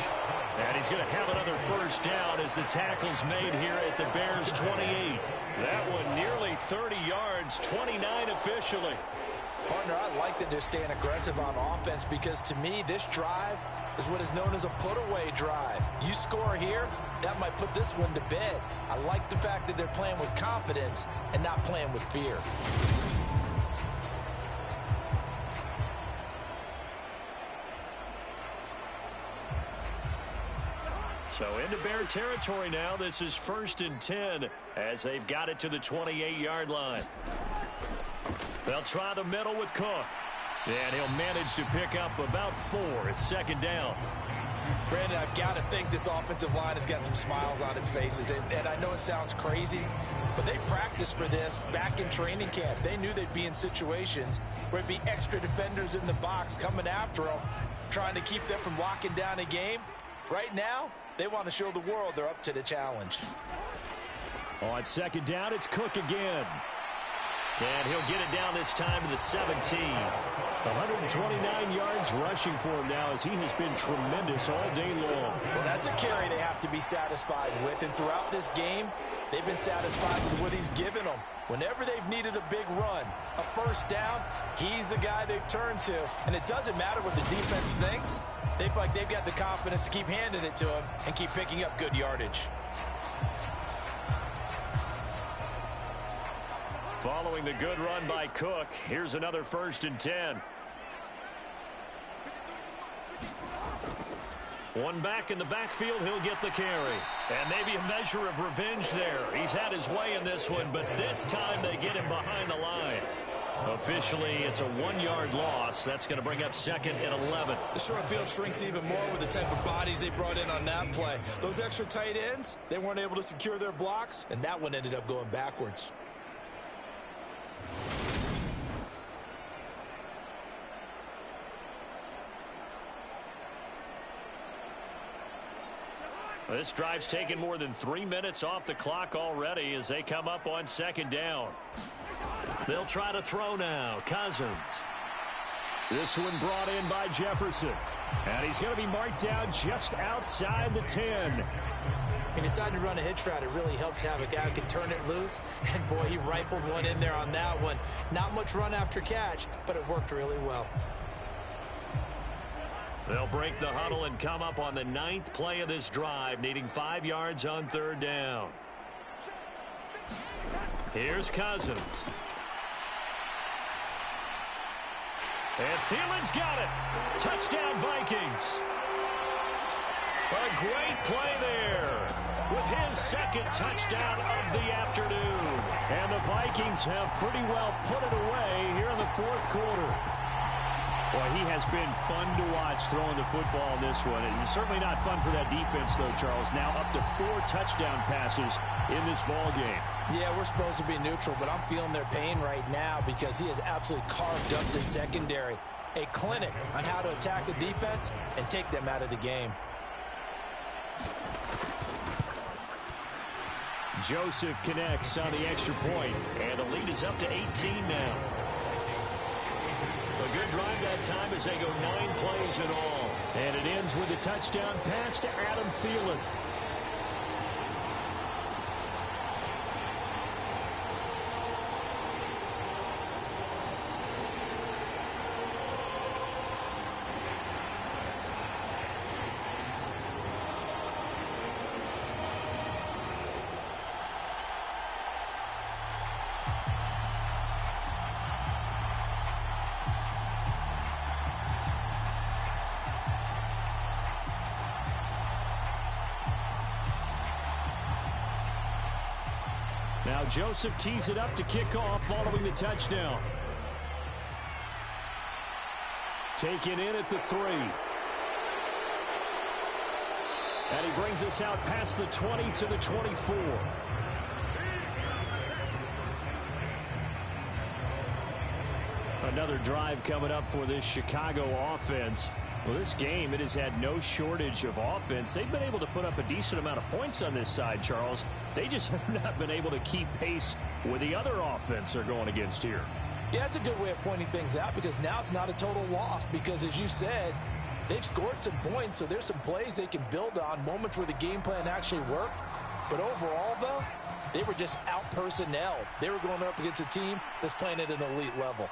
And he's going to have another first down as the tackle's made here at the Bears' 28. That one nearly 30 yards, 29 officially. Partner, I like like that they're staying aggressive on offense because, to me, this drive is what is known as a put-away drive. You score here, that might put this one to bed. I like the fact that they're playing with confidence and not playing with fear. So into Bear territory now. This is 1st and 10 as they've got it to the 28-yard line. They'll try the middle with Cook. And he'll manage to pick up about 4. It's 2nd down. Brandon, I've got to think this offensive line has got some smiles on its faces. And I know it sounds crazy, but they practiced for this back in training camp. They knew they'd be in situations where it'd be extra defenders in the box coming after them, trying to keep them from locking down a game. Right now, they want to show the world they're up to the challenge. On 2nd down, it's Cook again. And he'll get it down this time to the 17. 129 yards rushing for him now as he has been tremendous all day long. Well, that's a carry they have to be satisfied with. And throughout this game, they've been satisfied with what he's given them. Whenever they've needed a big run, a 1st down, he's the guy they've turned to. And it doesn't matter what the defense thinks. They feel like they've got the confidence to keep handing it to him and keep picking up good yardage. Following the good run by Cook, here's another 1st and 10. One back in the backfield, he'll get the carry. And maybe a measure of revenge there. He's had his way in this one, but this time they get him behind the line. Officially, it's a 1-yard loss. That's going to bring up 2nd and 11. The short field shrinks even more with the type of bodies they brought in on that play. Those extra tight ends, they weren't able to secure their blocks, and that one ended up going backwards. This drive's taken more than 3 minutes off the clock already as they come up on 2nd down. They'll try to throw now. Cousins. This one brought in by Jefferson. And he's going to be marked down just outside the 10. He decided to run a hitch route. It really helped to have a guy who can turn it loose. And, boy, he rifled one in there on that one. Not much run after catch, but it worked really well. They'll break the huddle and come up on the 9th play of this drive, needing 5 yards on 3rd down. Here's Cousins. And Thielen's got it. Touchdown, Vikings. A great play there with his 2nd touchdown of the afternoon. And the Vikings have pretty well put it away here in the 4th quarter. Boy, he has been fun to watch throwing the football in this one. It's certainly not fun for that defense, though, Charles. Now up to 4 touchdown passes in this ball game. Yeah, we're supposed to be neutral, but I'm feeling their pain right now because he has absolutely carved up the secondary. A clinic on how to attack a defense and take them out of the game. Joseph connects on the extra point, and the lead is up to 18 now. A good drive that time as they go 9 plays in all. And it ends with a touchdown pass to Adam Thielen. Now Joseph tees it up to kick off following the touchdown. Taken in at the 3. And he brings us out past the 20 to the 24. Another drive coming up for this Chicago offense. Well, this game, it has had no shortage of offense. They've been able to put up a decent amount of points on this side, Charles. They just have not been able to keep pace with the other offense they're going against here. Yeah, that's a good way of pointing things out because now it's not a total loss because, as you said, they've scored some points, so there's some plays they can build on, moments where the game plan actually worked. But overall, though, they were just out-personnel. They were going up against a team that's playing at an elite level.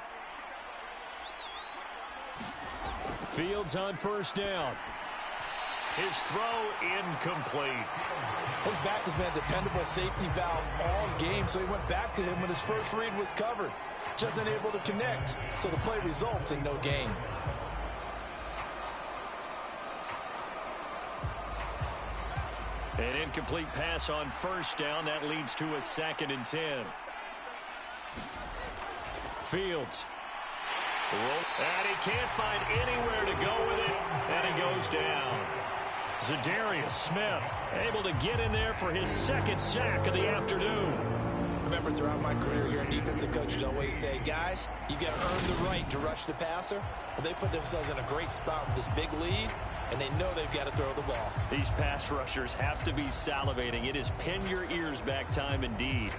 Fields on first down. His throw incomplete. His back has been a dependable safety valve all game, so he went back to him when his first read was covered. Just unable to connect, so the play results in no gain. An incomplete pass on first down. That leads to a 2nd and 10. Fields. And he can't find anywhere to go with it, and he goes down. Zadarius Smith able to get in there for his 2nd sack of the afternoon. Remember, throughout my career here, defensive coaches always say, guys, you got to earn the right to rush the passer. Well, they put themselves in a great spot with this big lead, and they know they've got to throw the ball. These pass rushers have to be salivating. It is pin your ears back time indeed.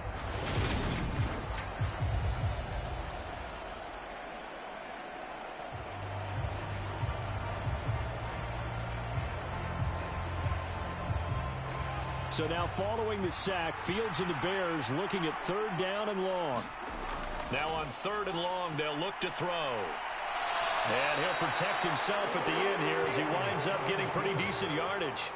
So now following the sack, Fields and the Bears looking at 3rd down and long. Now on 3rd and long, they'll look to throw. And he'll protect himself at the end here as he winds up getting pretty decent yardage.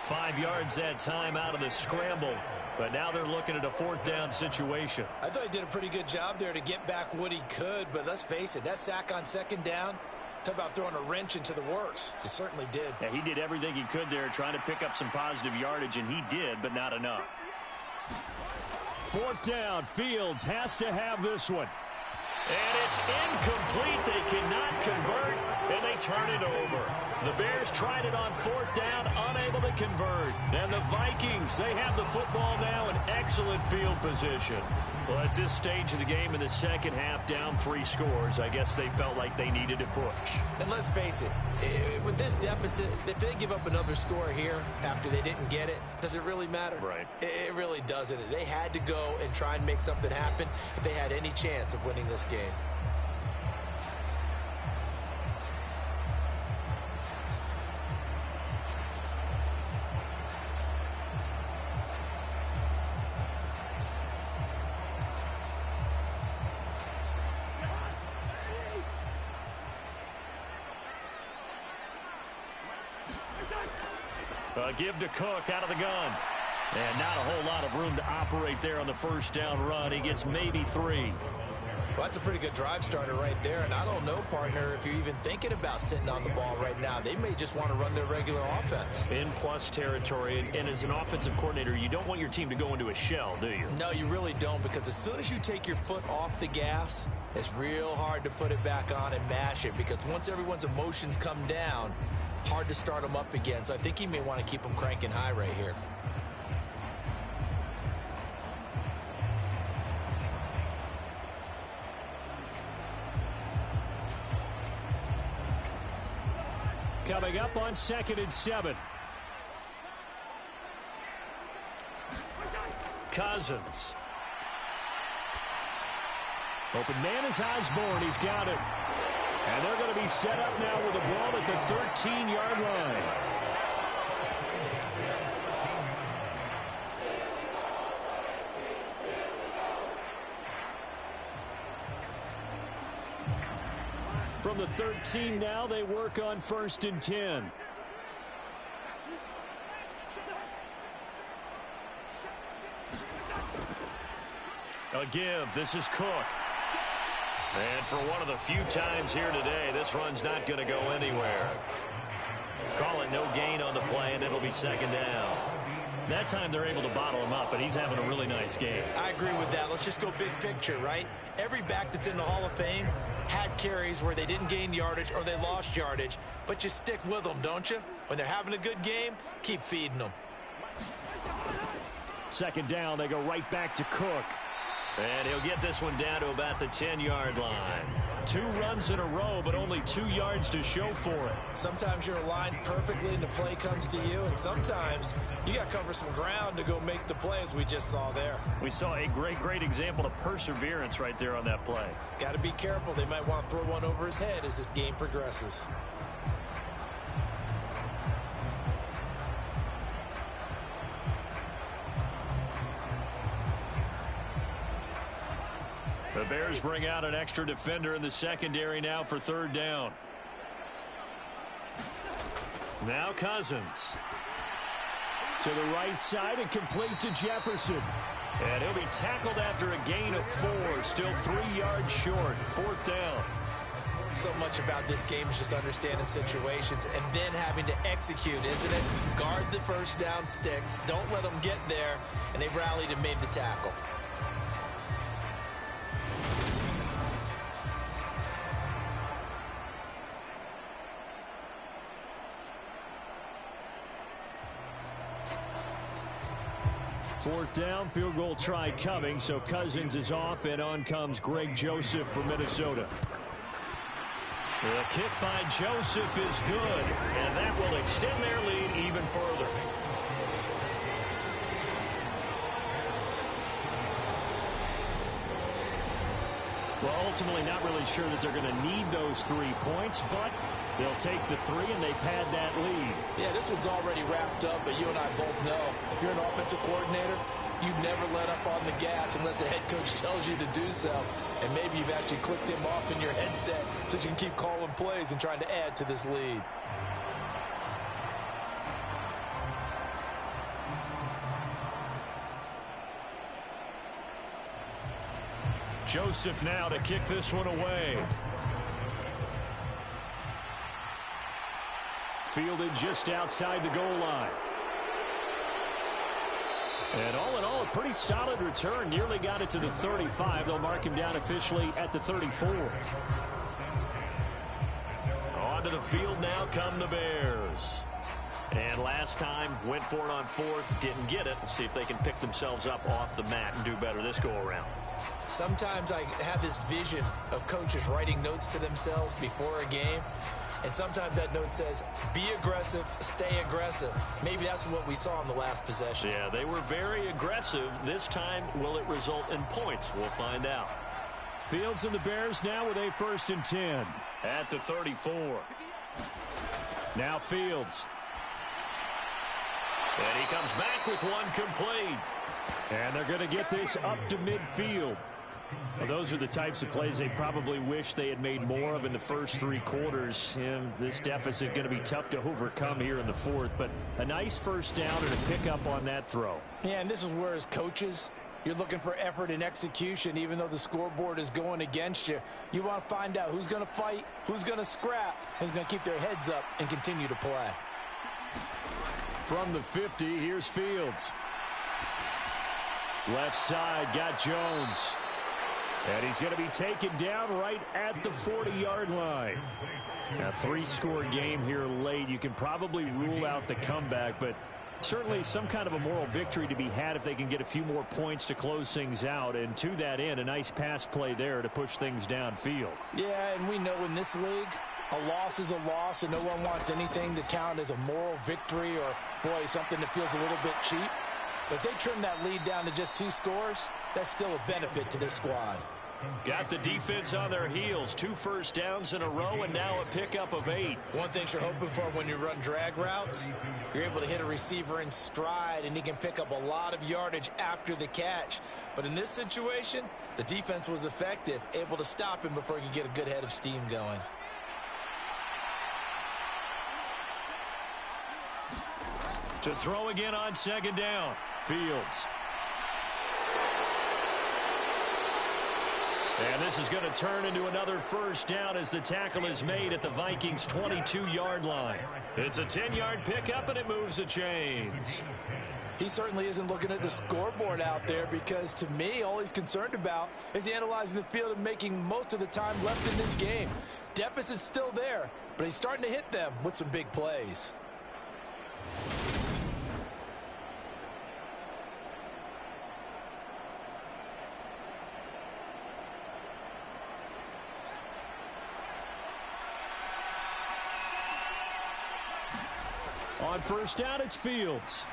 5 yards that time out of the scramble. But now they're looking at a 4th down situation. I thought he did a pretty good job there to get back what he could, but let's face it, that sack on 2nd down, talk about throwing a wrench into the works. He certainly did. Yeah, he did everything he could there trying to pick up some positive yardage, and he did, but not enough. 4th down. Fields has to have this one. And it's incomplete. They cannot convert, and they turn it over. The Bears tried it on 4th down, unable to convert. And the Vikings, they have the football now in excellent field position. Well, at this stage of the game in the second half, down 3 scores, I guess they felt like they needed to push. And let's face it, with this deficit, if they give up another score here after they didn't get it, does it really matter? Right. It really doesn't. They had to go and try and make something happen if they had any chance of winning this game. Give to Cook out of the gun. And not a whole lot of room to operate there on the 1st down run. He gets maybe 3. Well, that's a pretty good drive starter right there. And I don't know, partner, if you're even thinking about sitting on the ball right now. They may just want to run their regular offense. In plus territory. And as an offensive coordinator, you don't want your team to go into a shell, do you? No, you really don't, because as soon as you take your foot off the gas, it's real hard to put it back on and mash it, because once everyone's emotions come down, hard to start them up again. So I think he may want to keep them cranking high right here. Coming up on 2nd and 7. Cousins. Open man is Osborne. He's got it. And they're going to be set up now with the ball at the 13-yard line. From the 13 now, they work on 1st and 10. A give. This is Cook. And for one of the few times here today, this run's not going to go anywhere. Call it no gain on the play, and it'll be 2nd down. That time they're able to bottle him up, but he's having a really nice game. I agree with that. Let's just go big picture, right? Every back that's in the Hall of Fame had carries where they didn't gain yardage or they lost yardage, but you stick with them, don't you? When they're having a good game, keep feeding them. 2nd down, they go right back to Cook. And he'll get this one down to about the 10-yard line. 2 runs in a row, but only 2 yards to show for it. Sometimes you're aligned perfectly and the play comes to you, and sometimes you got to cover some ground to go make the play, as we just saw there. We saw a great example of perseverance right there on that play. Got to be careful. They might want to throw one over his head as this game progresses. The Bears bring out an extra defender in the secondary now for 3rd down. Now Cousins. To the right side and complete to Jefferson. And he'll be tackled after a gain of 4. Still 3 yards short. 4th down. So much about this game is just understanding situations and then having to execute, isn't it? Guard the first down sticks. Don't let them get there. And they rallied and made the tackle. Fourth down, field goal try coming, so Cousins is off, and on comes Greg Joseph for Minnesota. The kick by Joseph is good, and that will extend their lead even further. Well, ultimately not really sure that they're going to need those 3 points, but they'll take the 3 and they pad that lead. Yeah, this one's already wrapped up, but you and I both know if you're an offensive coordinator, you never let up on the gas unless the head coach tells you to do so. And maybe you've actually clicked him off in your headset so you can keep calling plays and trying to add to this lead. Joseph now to kick this one away. Fielded just outside the goal line. And all in all, a pretty solid return. Nearly got it to the 35. They'll mark him down officially at the 34. Onto the field now come the Bears. And last time, went for it on 4th, didn't get it. See if they can pick themselves up off the mat and do better this go-around. Sometimes I have this vision of coaches writing notes to themselves before a game. And sometimes that note says, be aggressive, stay aggressive. Maybe that's what we saw in the last possession. Yeah, they were very aggressive. This time, will it result in points? We'll find out. Fields and the Bears now with a 1st and 10. At the 34. Now Fields. And he comes back with one complete. And they're going to get this up to midfield. Well, those are the types of plays they probably wish they had made more of in the first 3 quarters. And this deficit going to be tough to overcome here in the 4th. But a nice first down and a pickup on that throw. Yeah, and this is where as coaches, you're looking for effort and execution. Even though the scoreboard is going against you, you want to find out who's going to fight, who's going to scrap, who's going to keep their heads up and continue to play. From the 50, here's Fields. Left side, got Jones. And he's going to be taken down right at the 40-yard line. Now, 3-score game here late. You can probably rule out the comeback, but certainly some kind of a moral victory to be had if they can get a few more points to close things out. And to that end, a nice pass play there to push things downfield. Yeah, and we know in this league, a loss is a loss, and no one wants anything to count as a moral victory or, boy, something that feels a little bit cheap. But if they trim that lead down to just 2 scores, that's still a benefit to this squad. Got the defense on their heels. 2 first downs in a row and now a pickup of 8. One thing you're hoping for when you run drag routes, you're able to hit a receiver in stride and he can pick up a lot of yardage after the catch. But in this situation, the defense was effective, able to stop him before he could get a good head of steam going. To throw again on 2nd down. Fields. And this is going to turn into another first down as the tackle is made at the Vikings' 22-yard line. It's a 10-yard pickup, and it moves the chains. He certainly isn't looking at the scoreboard out there because, to me, all he's concerned about is analyzing the field and making most of the time left in this game. Deficit's still there, but he's starting to hit them with some big plays. On first down, it's Fields.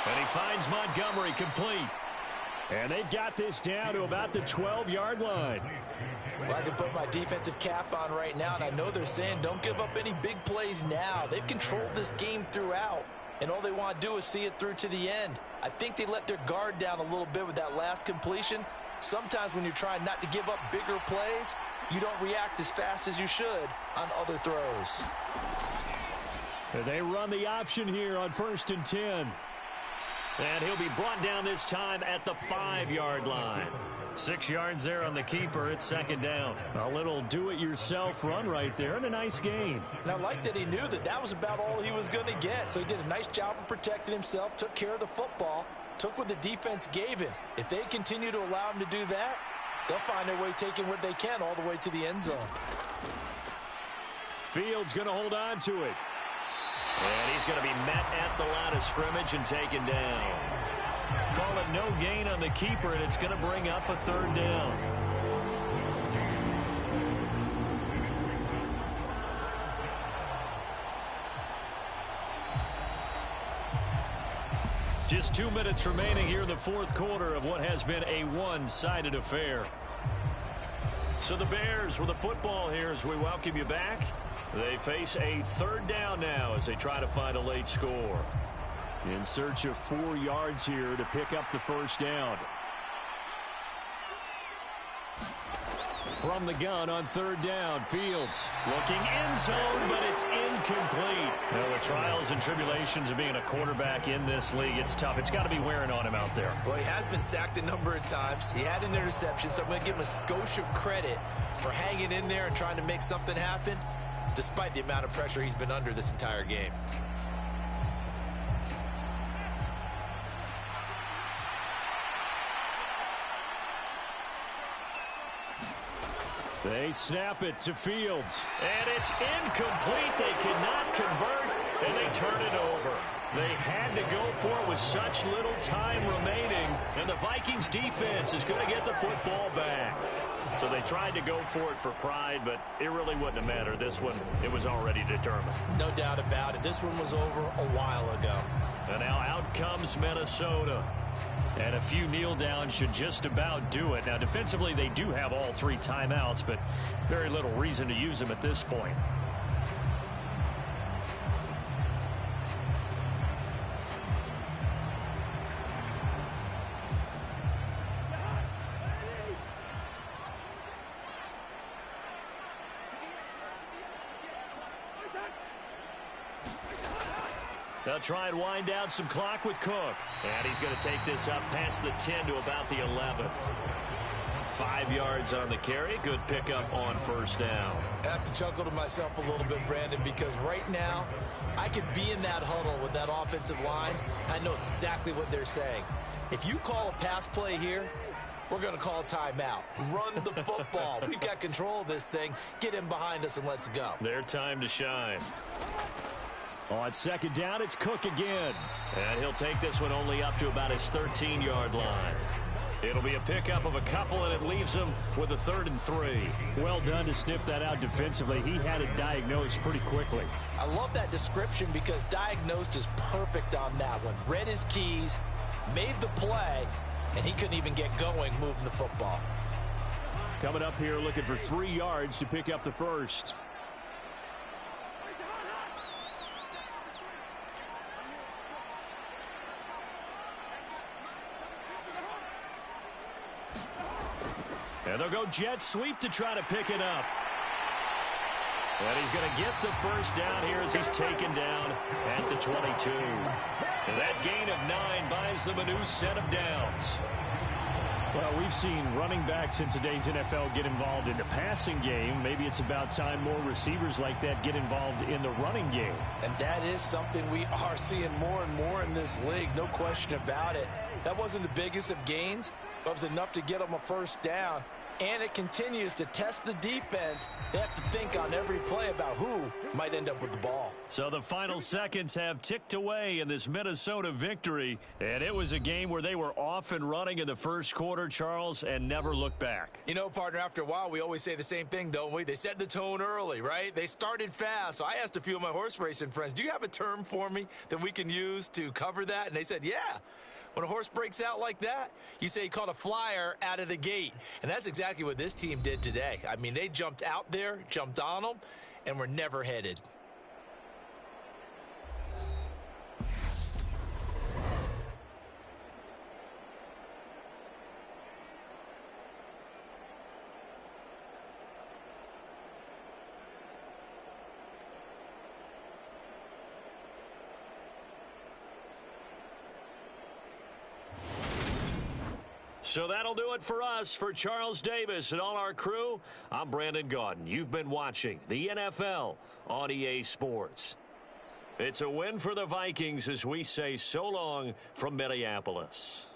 And he finds Montgomery complete. And they've got this down to about the 12-yard line. Well, I can put my defensive cap on right now, and I know they're saying don't give up any big plays now. They've controlled this game throughout, and all they want to do is see it through to the end. I think they let their guard down a little bit with that last completion. Sometimes when you're trying not to give up bigger plays, you don't react as fast as you should on other throws. They run the option here on 1st and 10. And he'll be brought down this time at the 5-yard line. 6 yards there on the keeper. It's 2nd down. A little do-it-yourself run right there and a nice gain. And I like that he knew that that was about all he was going to get. So he did a nice job of protecting himself, took care of the football, took what the defense gave him. If they continue to allow him to do that, they'll find their way taking what they can all the way to the end zone. Fields going to hold on to it. And he's going to be met at the line of scrimmage and taken down. Call it no gain on the keeper, and it's going to bring up a 3rd down. Just 2 minutes remaining here in the 4th quarter of what has been a one-sided affair. So the Bears with the football here as we welcome you back. They face a 3rd down now as they try to find a late score. In search of 4 yards here to pick up the 1st down. From the gun on 3rd down, Fields Looking end zone, but it's incomplete. Now, the trials and tribulations of being a quarterback in this league, it's tough. It's got to be wearing on him out there. Well, he has been sacked a number of times. He had an interception, so I'm going to give him a skosh of credit for hanging in there and trying to make something happen, despite the amount of pressure he's been under this entire game. They snap it to Fields. And it's incomplete. They cannot convert, and they turn it over. They had to go for it with such little time remaining, and the Vikings defense is going to get the football back. So they tried to go for it for pride, but it really wouldn't have mattered. This one, it was already determined. No doubt about it. This one was over a while ago. And now out comes Minnesota. And a few kneel downs should just about do it. Now, defensively, they do have all 3 timeouts, but very little reason to use them at this point. They'll try and wind down some clock with Cook. And he's going to take this up past the 10 to about the 11. 5 yards on the carry. Good pickup on 1st down. I have to chuckle to myself a little bit, Brandon, because right now I could be in that huddle with that offensive line. I know exactly what they're saying. If you call a pass play here, we're going to call a timeout. Run the football. We've got control of this thing. Get in behind us and let's go. Their time to shine. On 2nd down, it's Cook again. And he'll take this one only up to about his 13-yard line. It'll be a pickup of a couple, and it leaves him with a 3rd and 3. Well done to sniff that out defensively. He had it diagnosed pretty quickly. I love that description because diagnosed is perfect on that one. Read his keys, made the play, and he couldn't even get going moving the football. Coming up here looking for 3 yards to pick up the 1st. And they'll go jet sweep to try to pick it up. And he's going to get the 1st down here as he's taken down at the 22. And that gain of 9 buys them a new set of downs. Well, we've seen running backs in today's NFL get involved in the passing game. Maybe it's about time more receivers like that get involved in the running game. And that is something we are seeing more and more in this league, no question about it. That wasn't the biggest of gains, but it was enough to get them a 1st down. And it continues to test the defense. They have to think on every play about who might end up with the ball. So the final seconds have ticked away in this Minnesota victory. And it was a game where they were off and running in the 1st quarter, Charles, and never looked back. You know, partner, after a while, we always say the same thing, don't we? They set the tone early, right? They started fast. So I asked a few of my horse racing friends, do you have a term for me that we can use to cover that? And they said, yeah. When a horse breaks out like that, you say he caught a flyer out of the gate. And that's exactly what this team did today. I mean, they jumped out there, jumped on them, and were never headed. So that'll do it for us. For Charles Davis and all our crew, I'm Brandon Gaudin. You've been watching the NFL on EA Sports. It's a win for the Vikings as we say so long from Minneapolis.